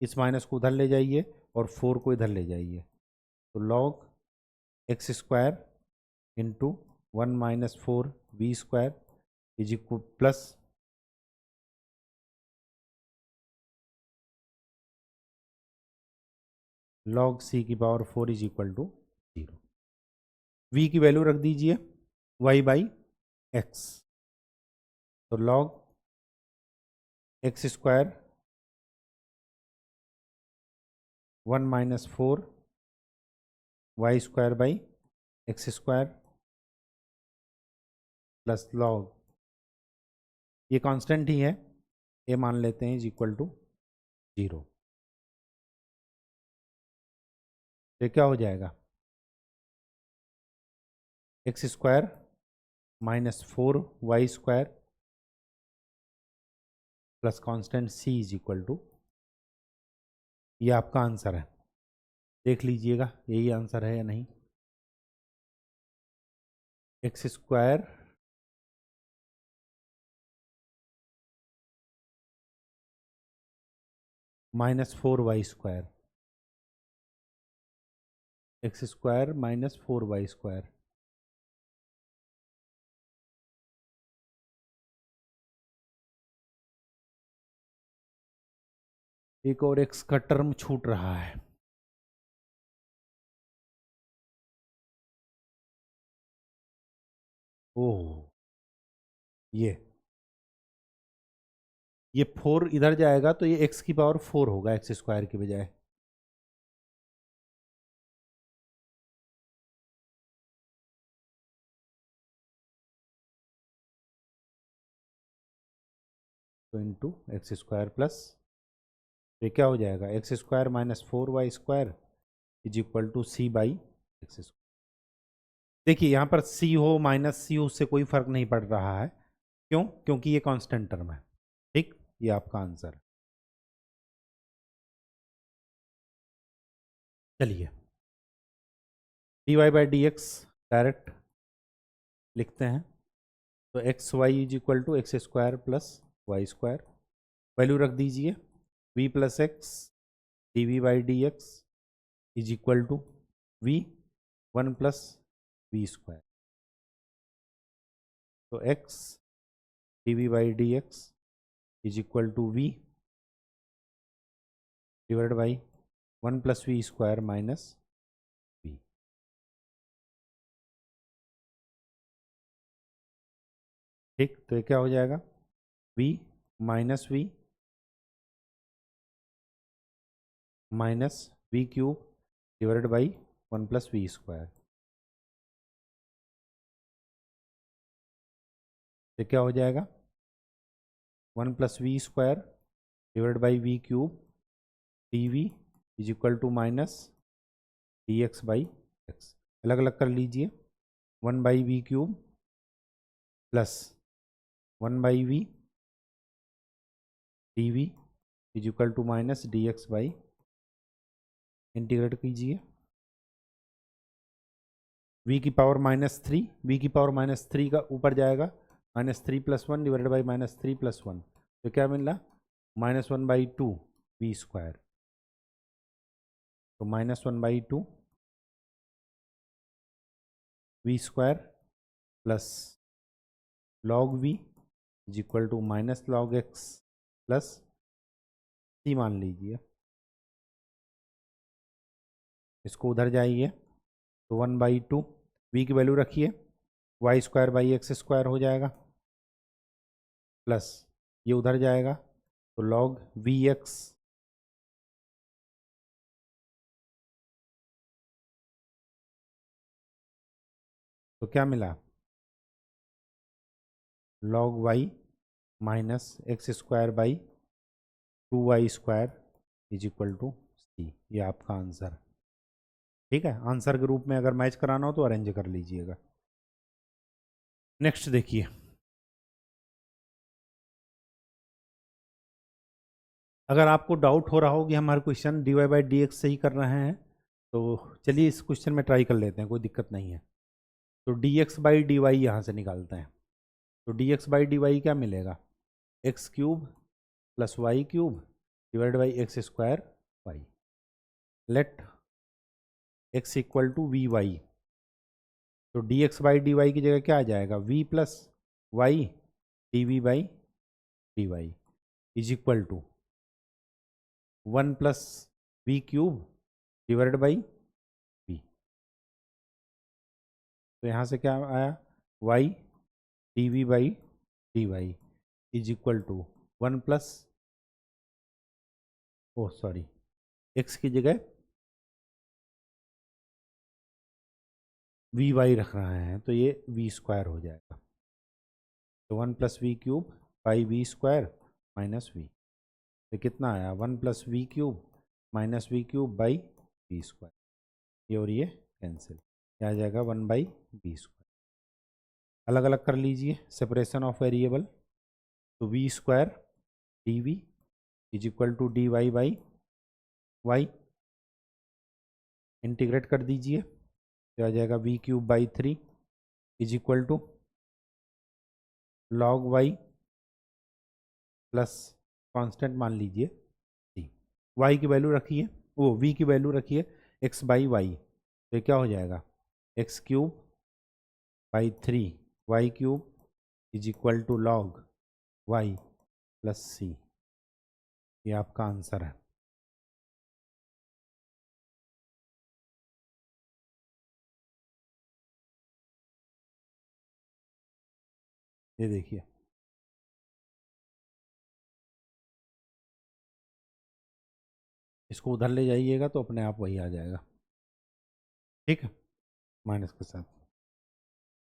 इस माइनस को उधर ले जाइए और 4 को इधर ले जाइए, तो log x square into 1 minus 4v square is equal plus log c की power 4 is equal to 0। v की वैल्यू रख दीजिए y बाई एक्स, तो log x square 1 minus 4 y square by x square plus log, ये constant ही है, ये मान लेते हैं इज इक्वल टू 0। ये क्या हो जाएगा? X square minus 4y square plus constant c is equal to, ये आपका आंसर है। देख लीजिएगा यही आंसर है या नहीं। X square minus 4y square, x square minus 4y square, एक और एक्स का टर्म छूट रहा है, ओह ये 4 इधर जाएगा तो ये एक्स की पावर 4 होगा एक्स स्क्वायर की बजाय, तो इंटू एक्स स्क्वायर प्लस, ये क्या हो जाएगा? X square minus 4y square is equal to c by x square. देखिए यहाँ पर c हो माइनस c हो उससे कोई फर्क नहीं पड़ रहा है, क्यों? क्योंकि ये कांस्टेंट टर्म है, ठीक, ये आपका आंसर है। चलिए, d y by d x direct लिखते हैं, तो x y is equal to x square plus y square value रख दीजिए v plus x d v by d x is equal to v 1 plus v square. तो x d v by d x is equal to v divide by 1 plus v square minus v. ठीक, तो ये क्या हो जाएगा v minus we minus v cube divided by 1 plus v square. तो क्या हो जाएगा 1 plus v square divide by v cube d v is equal to minus d x by x. अलग अलग कर लीजिए 1 by v cube plus 1 by v d v is equal to minus d x by, integrate कीजिए v की power -3, v की power -3 का ऊपर जाएगा -3 प्लस 1 डिवाइडेड बाई -3 प्लस 1। तो क्या मिल रहा -1/2 वी स्क्वायर। तो -1/2 v square plus log v is equal to minus log x plus c मान लीजिए। इसको उधर जाइए तो 1/2 v की वैल्यू रखिए y square by x square हो जाएगा प्लस ये उधर जाएगा तो लॉग वी एक्स तो क्या मिला log y minus x square by 2y square is equal to c. ये आपका आंसर। ठीक है, आंसर के रूप में अगर मैच कराना हो तो अरेंज कर लीजिएगा। नेक्स्ट देखिए, अगर आपको डाउट हो रहा हो कि हमारे question dy by d x से ही कर रहे हैं तो चलिए इस क्वेश्चन में ट्राई कर लेते हैं, कोई दिक्कत नहीं है। तो dx बाई डी वाई यहाँ से निकालते हैं। तो dx बाई डी वाई क्या मिलेगा x cube plus y cube divide by x square y. Let x equal to v y. तो dx बाई डी वाई की जगह क्या आ जाएगा v plus y d v by d y is equal to 1 plus v cube divide by v. तो यहाँ से क्या आया y d v by d y is equal to 1 plus x की जगह वी वाई रख रहे हैं तो ये वी स्क्वायर हो जाएगा। तो 1 plus v cube by v square minus v. तो कितना आया 1 plus v cube minus v cube by v square. ये और ये कैंसिल, क्या आ जाएगा 1 बाई वी स्क्वायर। अलग अलग कर लीजिए सेपरेशन ऑफ वेरिएबल। तो v square d v is equal to d y by y, integrate कर दीजिए तो आ जाएगा v cube by 3 is equal to log y plus constant मान लीजिए सी। वाई की वैल्यू रखिए, वो वी की वैल्यू रखिए एक्स बाई वाई। तो क्या हो जाएगा x cube by 3 y cube is equal to log y plus c. ये आपका आंसर है। ये देखिए इसको उधर ले जाइएगा तो अपने आप वही आ जाएगा। ठीक है, माइनस के साथ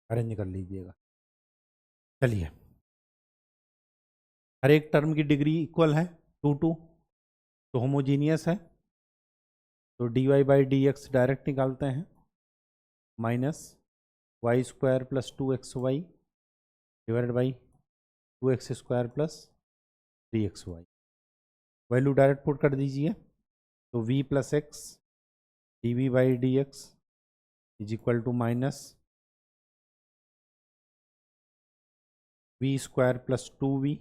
अरेंज कर लीजिएगा। चलिए, हर एक टर्म की डिग्री इक्वल है 2 तो होमोजीनियस है। तो d y by d x direct निकालते हैं minus y square plus 2xy divided by 2x square plus 3xy। Value direct put कर दीजिए तो v plus x d v by d x is equal to minus v square plus 2v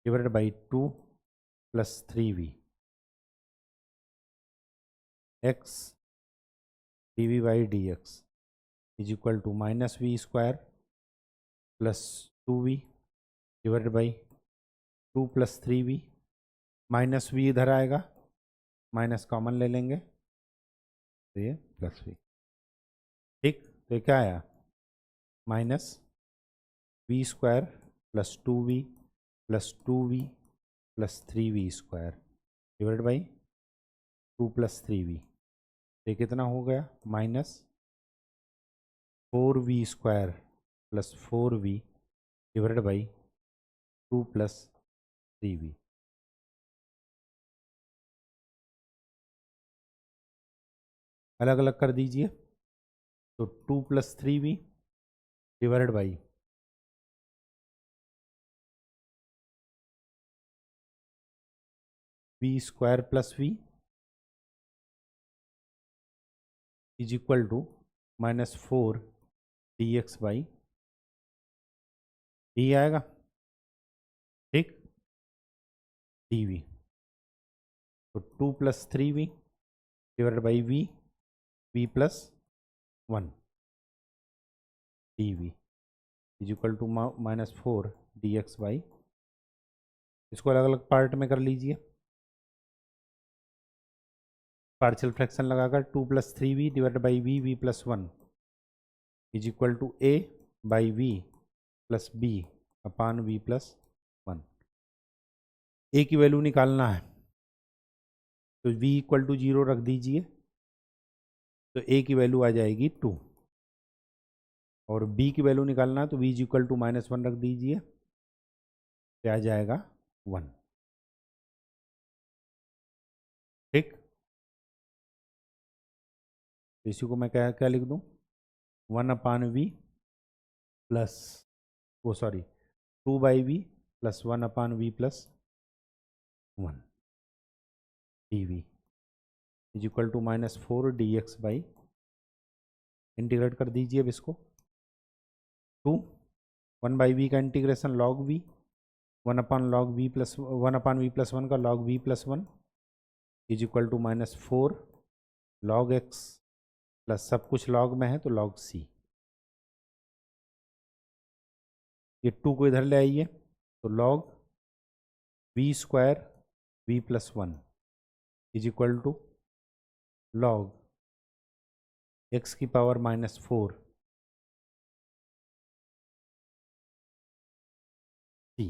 divided by 2 plus 3v x dv by d x is equal to minus v square plus 2v divided by 2 plus 3v minus we इधर आएगा, minus common ले लेंगे तो ये plus we. ठीक, तो क्या आया minus v square plus 2v plus 2v plus 3v square divide by 2 plus 3v। ये कितना हो गया minus 4v square plus 4v divide by 2 plus 3v। अलग अलग कर दीजिए तो 2 plus 3v divide by v square plus v is equal to minus 4 d x by d आएगा। ठीक, डी वी तो 2 plus 3v divide by v plus 1 d v is equal to minus 4 d x by, इसको अलग अलग part में कर लीजिए। Partial fraction लगाकर 2 plus 3v divide by v plus 1 is equal to a by v plus b upon v plus 1। a की value निकालना है तो v इक्वल टू 0 रख दीजिए तो a की वैल्यू आ जाएगी 2, और b की वैल्यू निकालना है तो v is equal to minus 1 रख दीजिए तो आ जाएगा 1। ठीक, तो इसी को मैं क्या क्या लिख दूं 1 अपान वी प्लस वो sorry 2 by v plus 1 upon v plus 1 d v is equal to minus 4 d x by, integrate कर दीजिए अब इसको 2 1 बाई वी का integration log v 1 upon log v plus 1 upon v plus 1 का log v plus 1 is equal to minus 4 log x plus सब कुछ log में है तो लॉग सी। ये 2 को इधर ले आइए तो log v square v plus 1 is equal to log x की power minus 4 c.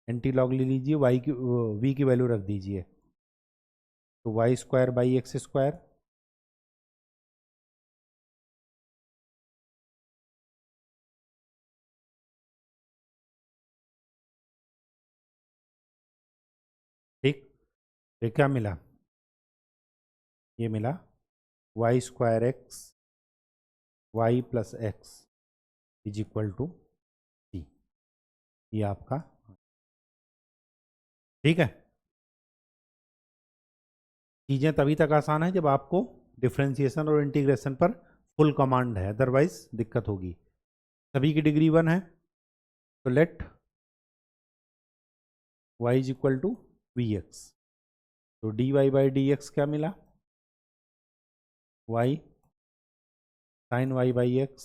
Anti log ले लीजिए, वाई की वी की वैल्यू रख दीजिए तो y square by x square ठीक। ये क्या मिला, ये मिला y square x y plus x is equal to c. ये आपका ठीक है। चीज़ें तभी तक आसान है जब आपको डिफरेंशिएशन और इंटीग्रेशन पर फुल कमांड है, अदरवाइज दिक्कत होगी। सभी की डिग्री 1 है तो let y is equal to v x, तो d y by d x क्या मिला y sine y by x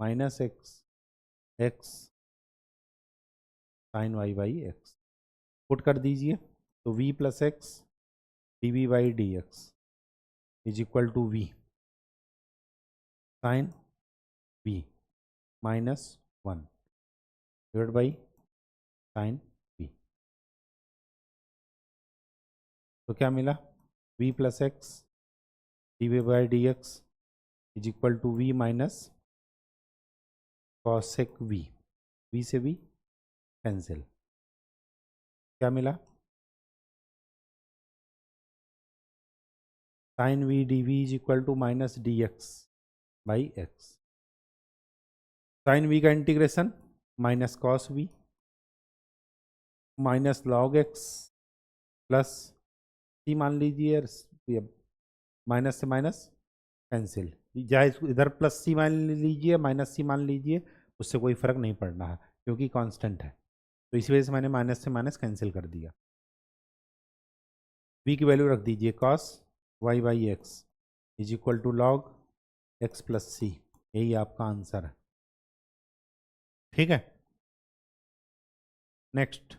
minus x x sine y by x put कर दीजिए तो v plus x d v by d x is equal to v sine v minus 1 divide by sine v। तो क्या मिला v plus x d v by d x is equal to v minus cosec v से v cancel. क्या मिला sine v d v is equal to minus d x by x. Sine v का integration minus cos v minus log x plus c मान लीजिए, minus से minus cancel, चाहे इधर plus c मान लीजिए माइनस सी मान लीजिए, उससे कोई फर्क नहीं पड़ना है क्योंकि कांस्टेंट है। तो इसी वजह से मैंने माइनस से माइनस कैंसिल कर दिया। v की वैल्यू रख दीजिए cos y by x is equal to log x plus c, यही आपका आंसर है। ठीक है, नेक्स्ट।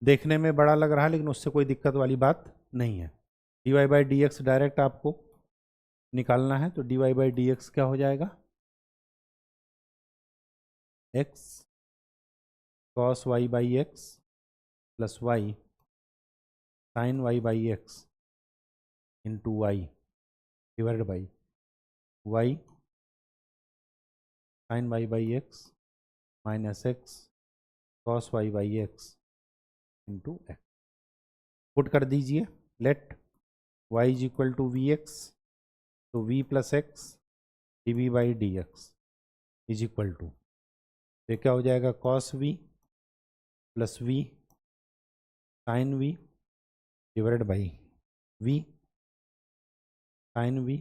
देखने में बड़ा लग रहा है लेकिन उससे कोई दिक्कत वाली बात नहीं है। D y by d x direct आपको निकालना है, तो d y by d x क्या हो जाएगा, x cos y by x plus y sine y by x into y divide by y sine y by x minus x cos y by x into x. Put कर दीजिए, let y is equal to v x, तो v plus x d v by d x is equal to, ये क्या हो जाएगा, cos v plus v sine v divide by v sine v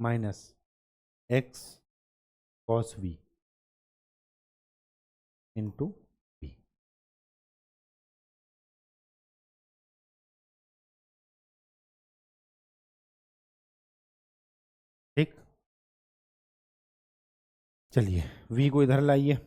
minus x cos v into v। ठीक, चलिए v को इधर लाइए,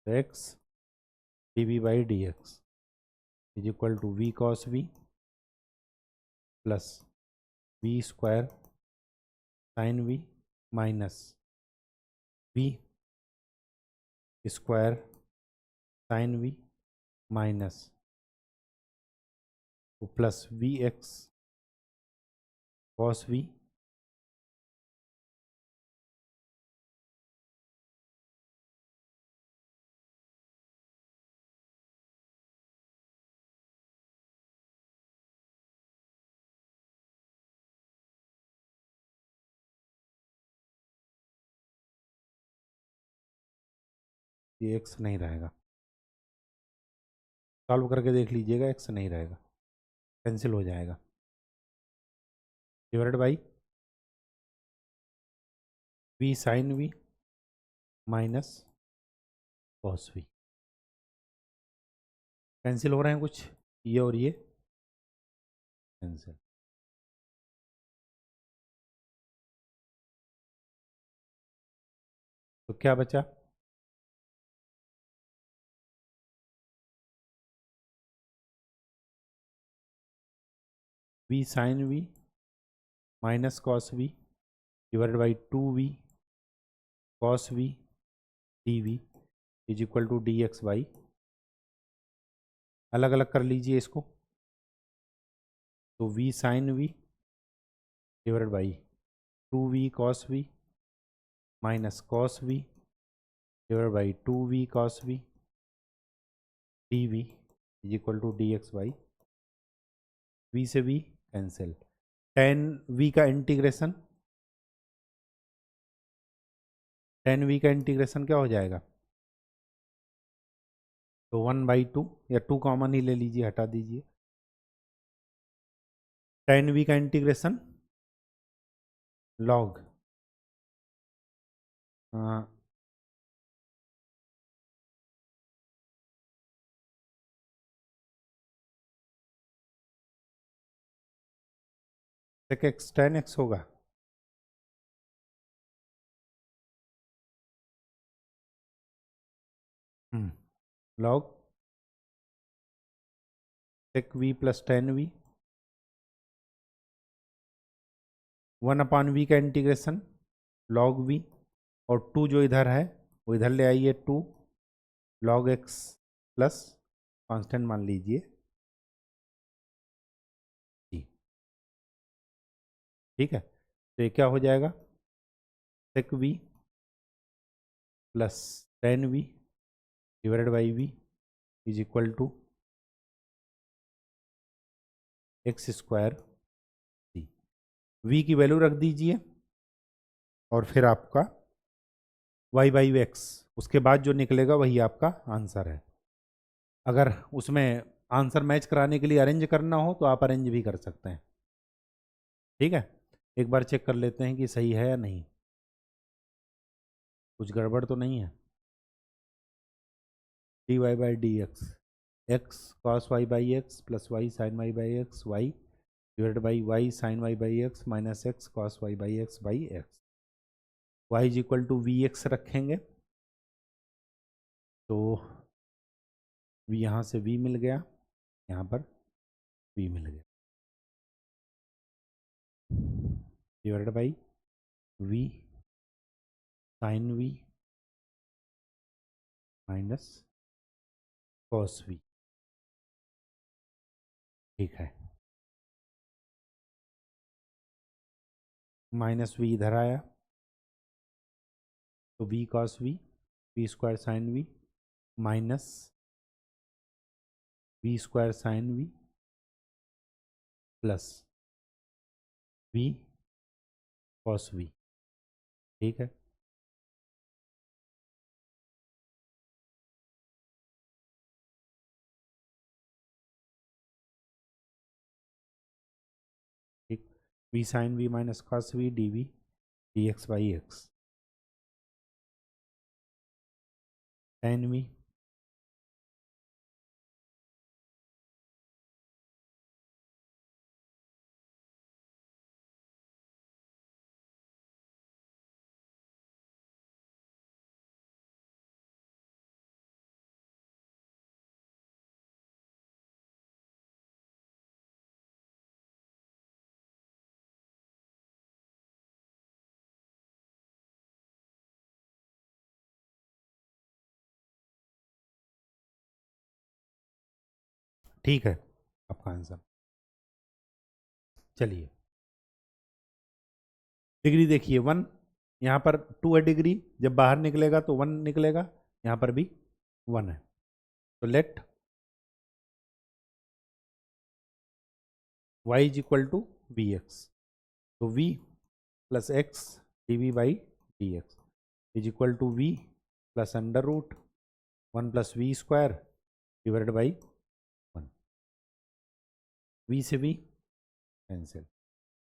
x d v by d x is equal to v cos v plus v square sine v minus v square sine v minus plus v x cos v ये x नहीं रहेगा, solve करके देख लीजिएगा, x नहीं रहेगा, cancel हो जाएगा, divide by v sine v minus cos v. Cancel हो रहे हैं कुछ, ये और ये कैंसिल। तो क्या बचा, v sine v minus cos v divide by two v cos v d v is equal to d x by, अलग अलग कर लीजिए इसको, तो v sine v divide by two v cos v minus cos v divide by two v cos v d v is equal to d x by, v से v cancel, tan v का integration, tan v का integration क्या हो जाएगा, तो one by two, या two common ही ले लीजिए, हटा दीजिए, टेन वी का integration log sec x tan x होगा, log sec v plus tan v, one upon v का इंटीग्रेशन लॉग वी, और टू जो इधर है वो इधर ले आइए, two log x plus constant मान लीजिए जी। ठीक है, तो ये क्या हो जाएगा, sec v plus tan v divided by v is equal to x square c. We की वैल्यू रख दीजिए और फिर आपका वाई बाई एक्स, उसके बाद जो निकलेगा वही आपका आंसर है। अगर उसमें आंसर मैच कराने के लिए अरेंज करना हो तो आप अरेंज भी कर सकते हैं। ठीक है, एक बार चेक कर लेते हैं कि सही है या नहीं, कुछ गड़बड़ तो नहीं है। D y by d x, x cos y by x plus y sine y by x, y divide by y sine y by x minus x cos y by x by x. Y is equal to v x रखेंगे तो यहाँ से v मिल गया, यहाँ पर v मिल गया, divide by v sine v minus cos v। ठीक है, माइनस v इधर आया तो v cos v square sine v minus v square sine v plus v cos v। ठीक है, ठीक, v sine v minus cos v d v d x by x, sine v ठीक है आपका answer. चलिए, डिग्री देखिए 1, यहाँ पर 2 है डिग्री, जब बाहर निकलेगा तो 1 निकलेगा, यहाँ पर भी 1 है, तो let y is equal to v x, तो v plus x d v by d x is equal to v plus under root 1 plus v square divide by 1, v से v कैंसिल,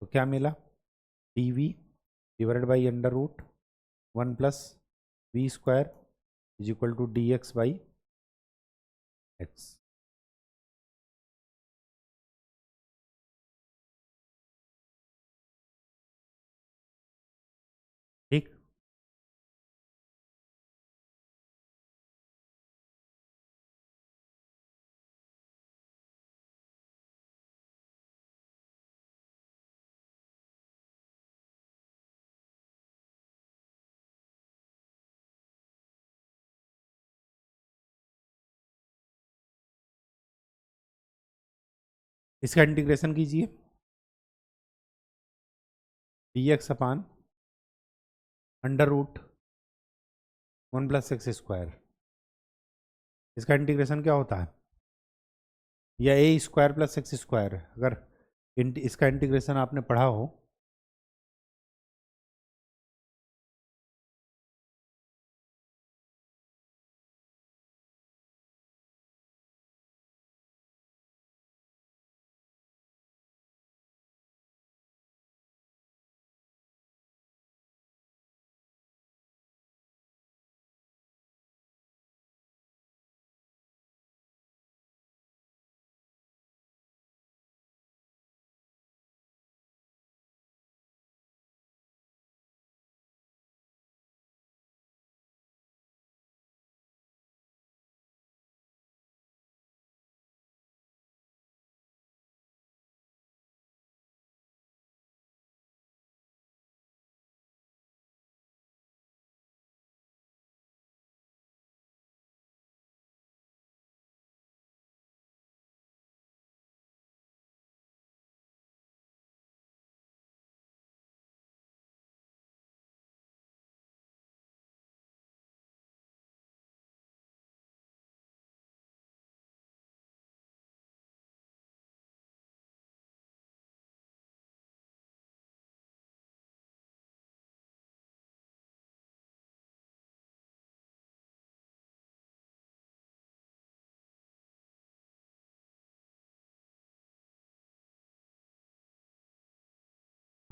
तो क्या मिला, d v divide by under root 1 plus v square is equal to d x by x. ठीक, इसका integration कीजिए, d x upon under root 1 plus x square, इसका integration क्या होता है, या ए स्क्वायर प्लस एक्स स्क्वायर, अगर इसका इंटीग्रेशन आपने पढ़ा हो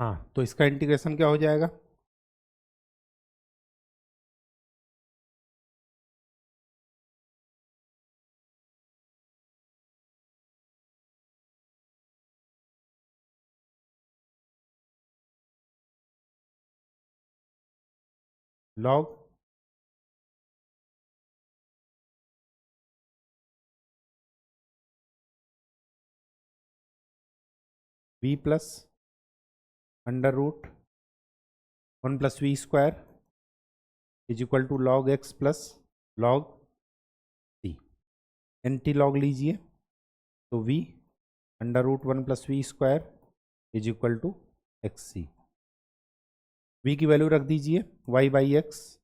हाँ, तो इसका इंटीग्रेशन क्या हो जाएगा? Log v plus under root 1 + v² is equal to log x plus log c। Anti log लीजिए तो v under root 1 + v² is equal to xc। v की वैल्यू रख दीजिए y/x,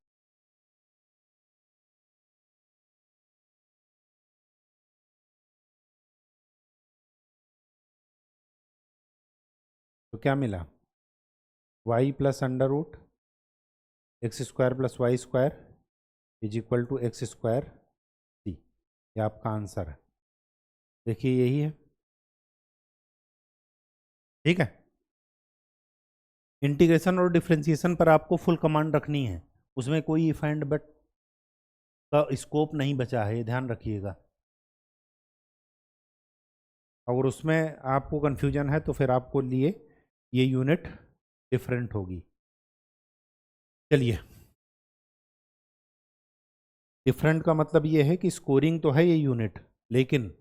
तो क्या मिला? y plus under root x² + y² is equal to x² c। ये आपका आंसर है। देखिए यही है, ठीक है। इंटीग्रेशन और डिफरेंशिएशन पर आपको फुल कमांड रखनी है, उसमें कोई इफ एंड बट का स्कोप नहीं बचा है, ये ध्यान रखिएगा। अगर उसमें आपको कन्फ्यूजन है तो फिर आपको लिए ये यूनिट डिफरेंट होगी। चलिए, डिफरेंट का मतलब ये है कि स्कोरिंग तो है ये यूनिट, लेकिन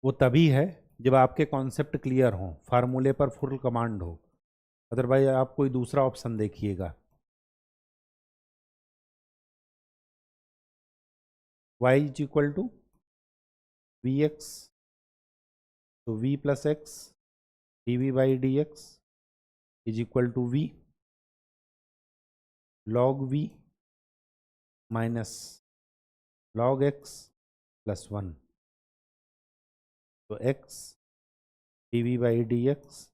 वो तभी है जब आपके कॉन्सेप्ट क्लियर हों, फार्मूले पर फुल कमांड हो। अदरवाइज आप कोई दूसरा ऑप्शन देखिएगा। y is equal to v x, तो v plus x dv/dx is equal to v log v minus log x plus 1, तो x dv/dx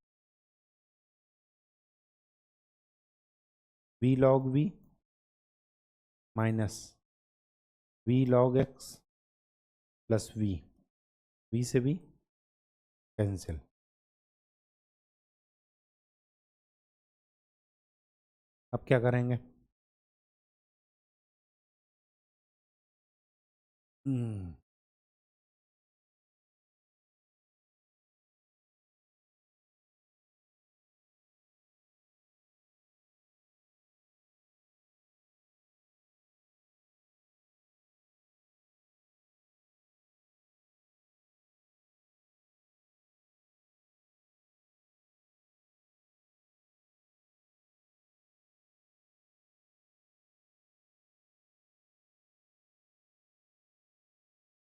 v log v minus v log x plus v से v cancel. अब क्या करेंगे?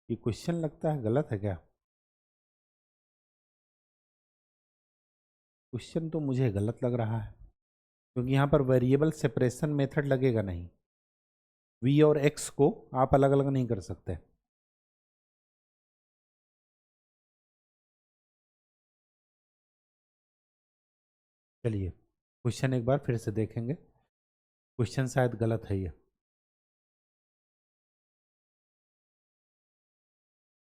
ये question लगता है गलत है क्या? क्वेश्चन तो मुझे गलत लग रहा है, क्योंकि यहाँ पर वेरिएबल सेपरेशन मेथड लगेगा नहीं। v और x को आप अलग अलग नहीं कर सकते। चलिए क्वेश्चन एक बार फिर से देखेंगे, क्वेश्चन शायद गलत है, ये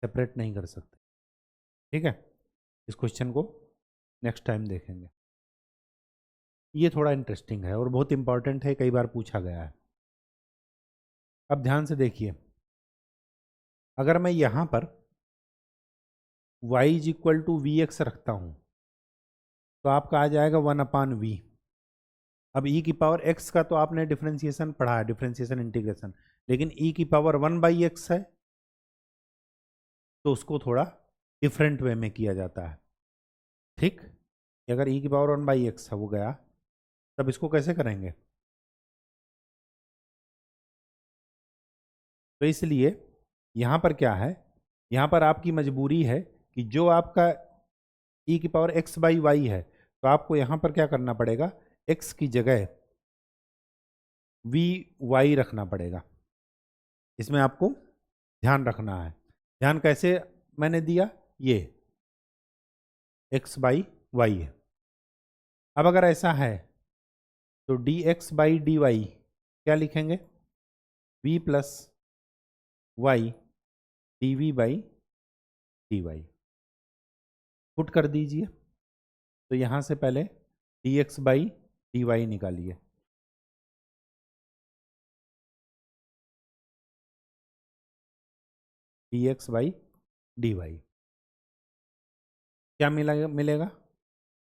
सेपरेट नहीं कर सकते। ठीक है, इस क्वेश्चन को नेक्स्ट टाइम देखेंगे। ये थोड़ा इंटरेस्टिंग है और बहुत इंपॉर्टेंट है, कई बार पूछा गया है। अब ध्यान से देखिए, अगर मैं यहाँ पर y is equal to v x रखता हूँ तो आपका आ जाएगा 1/v। अब e की पावर x का तो आपने डिफरेंशिएशन पढ़ा है, डिफरेंशिएशन इंटीग्रेशन, लेकिन e की पावर 1/x है तो उसको थोड़ा डिफरेंट वे में किया जाता है। ठीक, अगर e की पावर 1/x हो गया, तब इसको कैसे करेंगे? तो इसलिए यहाँ पर क्या है, यहाँ पर आपकी मजबूरी है कि जो आपका e की पावर x/y है, तो आपको यहाँ पर क्या करना पड़ेगा, x की जगह vy रखना पड़ेगा। इसमें आपको ध्यान रखना है। ध्यान कैसे मैंने दिया, ये x/y है। अब अगर ऐसा है तो dx/dy क्या लिखेंगे, v plus y dv/dy। Put कर दीजिए। तो यहाँ से पहले dx बाई dy निकालिए। dx बाई dy क्या मिलेगा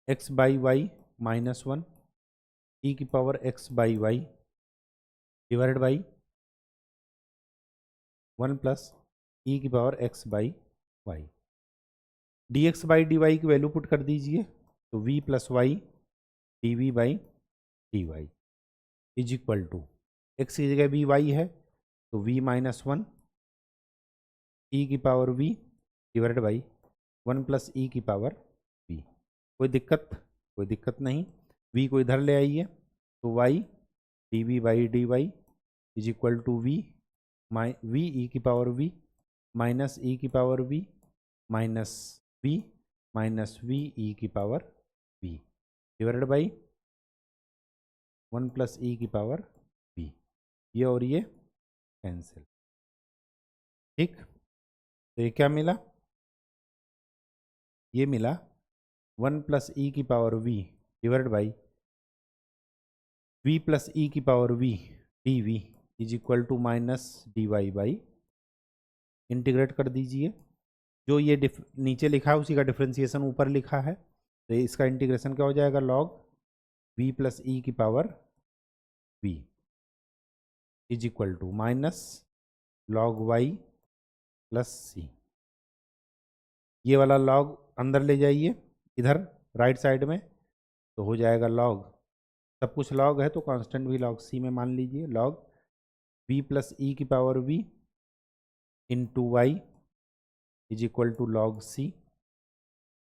x बाई वाई -1 e की power x by y divided by 1 प्लस e की power x by y. dx by dy की वैल्यू पुट कर दीजिए, तो v plus y dv by dy is equal to x की जगह वी वाई है तो v -1 e की पावर v डिवाइडेड बाई 1 प्लस e की पावर v। कोई दिक्कत नहीं, v को इधर ले आइए तो y dv by dy is equal to v e की पावर v माइनस ई की power v minus v e की power v divided by 1 plus e की पावर v। ये और ये कैंसिल। ठीक, तो ये क्या मिला, ये मिला 1 प्लस ई की power v divided by v plus e की power v d v is equal to minus d y by, integrate कर दीजिए। जो ये नीचे लिखा है उसी का डिफ्रेंसिएशन ऊपर लिखा है, तो इसका इंटीग्रेशन क्या हो जाएगा, लॉग v प्लस ई की power v is equal to minus log y plus c. ये वाला लॉग अंदर ले जाइए इधर राइट साइड में, तो हो जाएगा लॉग, सब कुछ लॉग है तो कांस्टेंट भी लॉग सी में मान लीजिए, लॉग v प्लस ई की power v into y is equal to log c.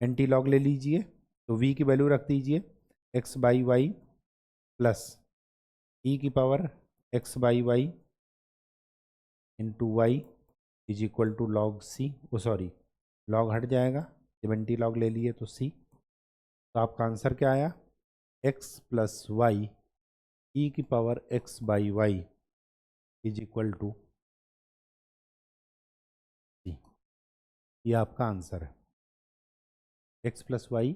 Anti log ले लीजिए तो v की वैल्यू रख दीजिए x by y plus e की power x by y into y is equal to log c. वो sorry, log हट जाएगा, जब एंटी लॉग ले लिए तो सी। तो आपका आंसर क्या आया, x प्लस वाई ई की power x by y is equal to c. ये आपका आंसर है, x प्लस वाई।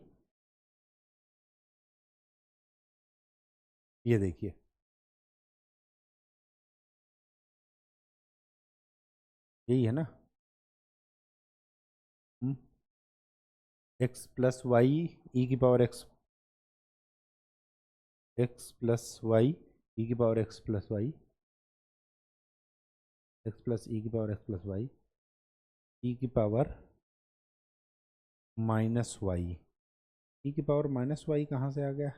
ये देखिए यही है ना, x प्लस वाई ई की power x plus y e की power x plus y x plus e की power x plus y e की पावर माइनस वाई। ई की पावर माइनस वाई कहाँ से आ गया,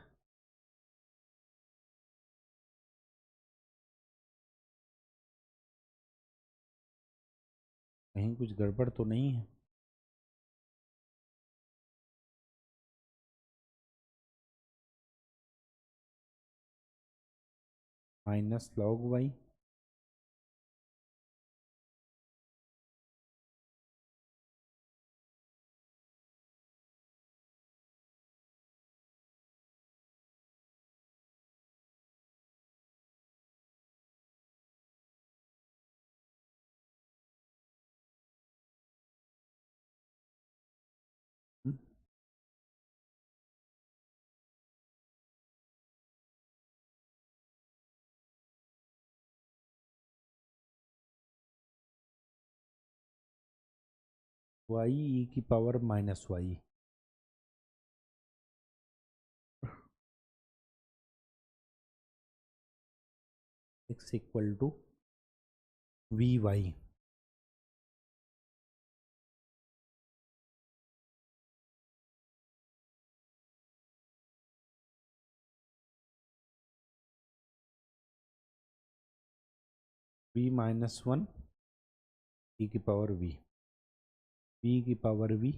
कहीं कुछ गड़बड़ तो नहीं है। Minus log y, y e की power minus y. X equal to v y. V minus one e की पावर वी, वी की पावर वी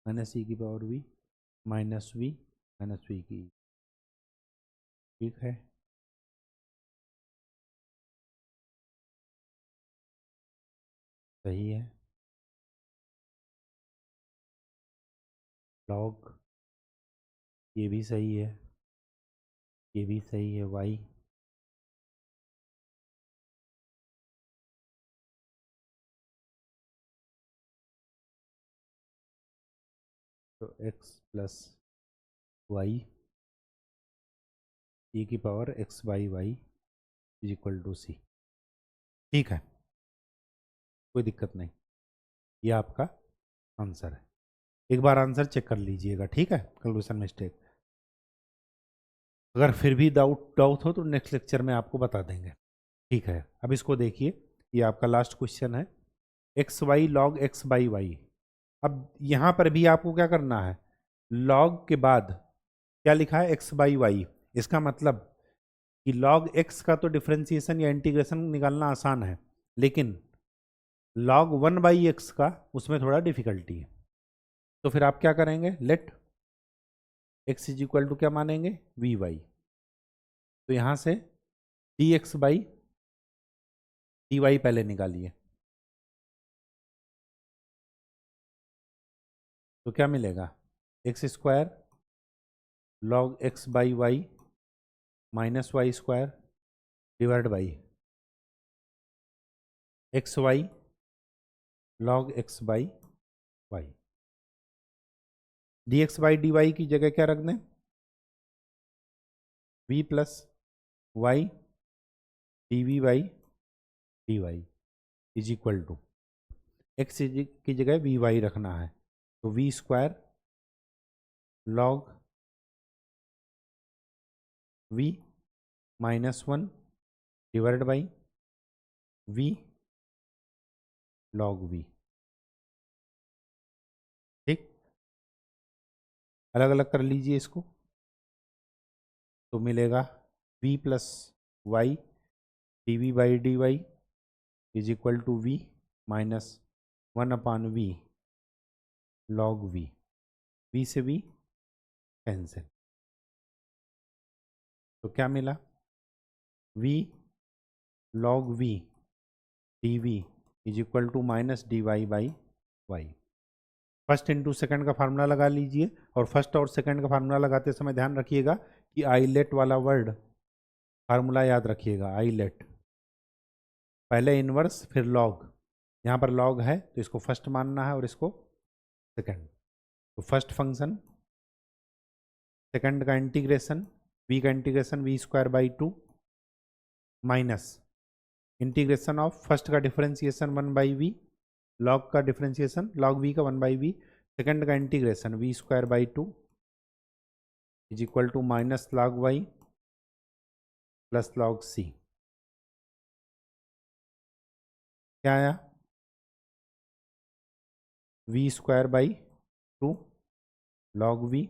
माइनस ई की पावर वी माइनस वी की। ठीक है, सही है। लॉग ये भी सही है, ये भी सही है, वाई तो एक्स प्लस वाई ई की power x by y is equal to c. ठीक है, कोई दिक्कत नहीं, ये आपका आंसर है। एक बार आंसर चेक कर लीजिएगा, ठीक है, कैलकुलेशन मिस्टेक। अगर फिर भी डाउट डाउट हो तो नेक्स्ट लेक्चर में आपको बता देंगे। ठीक है, अब इसको देखिए, ये आपका लास्ट क्वेश्चन है, x y log x by y. अब यहाँ पर भी आपको क्या करना है, लॉग के बाद क्या लिखा है, एक्स बाई वाई। इसका मतलब कि लॉग एक्स का तो डिफ्रेंसिएशन या इंटीग्रेशन निकालना आसान है, लेकिन लॉग वन बाई एक्स का उसमें थोड़ा डिफिकल्टी है। तो फिर आप क्या करेंगे, let x is equal to क्या मानेंगे, वी वाई। तो यहाँ से d x by d y पहले निकालिए, तो क्या मिलेगा, x square log x by y minus y square divide by x y log x by y. D x by d y की जगह क्या रख दें, v plus y d v by d y is equal to x की जगह v y रखना है, तो v square log v minus one divide by v log v. ठीक, अलग अलग कर लीजिए इसको, तो मिलेगा v plus y d v by d y is equal to v minus one upon v log v से वी कैंसिल, तो क्या मिला, v log v d v is equal to minus d y by y. First into second का formula लगा लीजिए, और first और second का फार्मूला लगाते समय ध्यान रखिएगा कि आईलेट वाला वर्ड फार्मूला याद रखिएगा, आईलेट पहले इनवर्स फिर लॉग। यहाँ पर लॉग है तो इसको फर्स्ट मानना है और इसको सेकंड। तो फर्स्ट फंक्शन, सेकंड का इंटीग्रेशन, वी का integration v square by two minus integration of first का differentiation one by v, log का डिफरेंशिएशन लॉग वी का वन बाई वी, सेकंड का integration v square by two is equal to minus log y plus log c. क्या आया, v square by two log v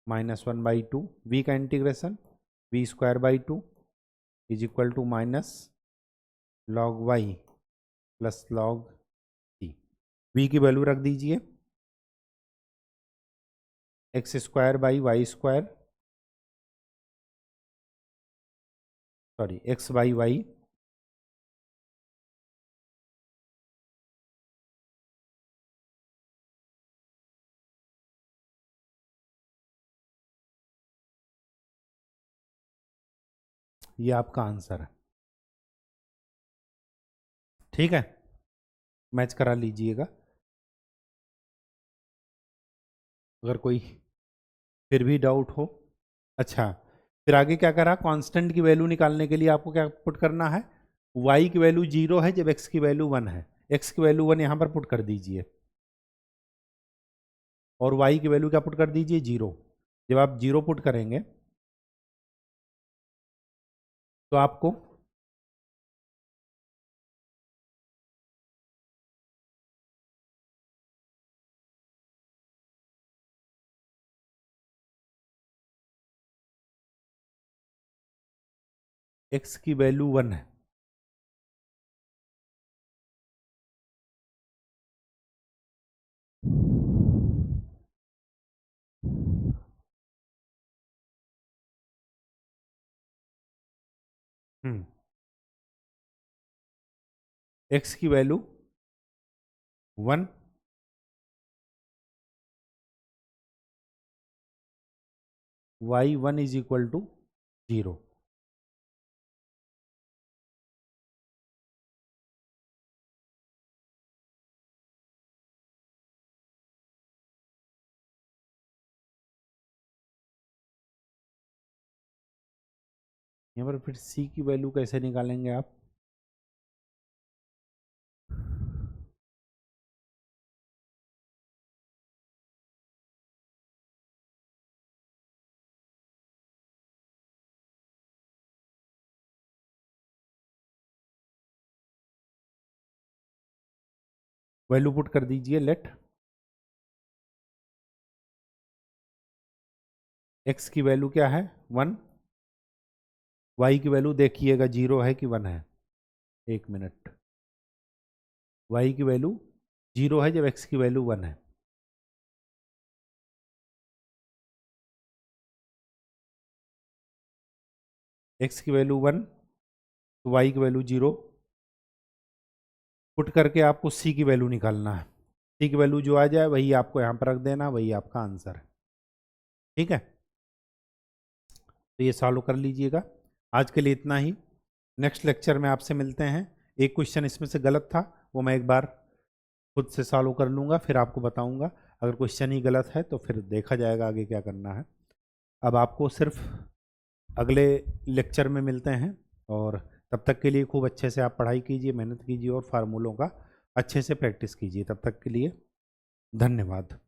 minus one by two, v का integration v square by two is equal to minus log y plus log c. We की value रख दीजिए, x square by y square, sorry x by y ये आपका answer है। ठीक है, match करा लीजिएगा। अगर कोई फिर भी डाउट हो, अच्छा फिर आगे क्या करा, कांस्टेंट की वैल्यू निकालने के लिए आपको क्या पुट करना है, y की वैल्यू 0 है जब x की वैल्यू 1 है, x की वैल्यू 1 यहाँ पर पुट कर दीजिए, और y की वैल्यू क्या पुट कर दीजिए, 0। जब आप 0 पुट करेंगे तो आपको x की वैल्यू 1 है, x की value 1, y1 is equal to 0। यहाँ पर फिर सी की वैल्यू कैसे निकालेंगे आप? वैल्यू पुट कर दीजिए, लेट x की वैल्यू क्या है 1, y की वैल्यू देखिएगा 0 है कि 1 है। एक मिनट, y की वैल्यू 0 है जब x की वैल्यू 1 है। x की वैल्यू 1 तो y की वैल्यू 0, पुट करके आपको c की वैल्यू निकालना है। c की वैल्यू जो आ जाए वही आपको यहाँ पर रख देना, वही आपका आंसर है। ठीक है, तो ये सॉल्व कर लीजिएगा। आज के लिए इतना ही, नेक्स्ट लेक्चर में आपसे मिलते हैं। एक क्वेश्चन इसमें से गलत था, वो मैं एक बार खुद से सॉल्व कर लूँगा, फिर आपको बताऊँगा। अगर क्वेश्चन ही गलत है तो फिर देखा जाएगा आगे क्या करना है। अब आपको सिर्फ अगले लेक्चर में मिलते हैं, और तब तक के लिए खूब अच्छे से आप पढ़ाई कीजिए, मेहनत कीजिए और फार्मूलों का अच्छे से प्रैक्टिस कीजिए। तब तक के लिए धन्यवाद।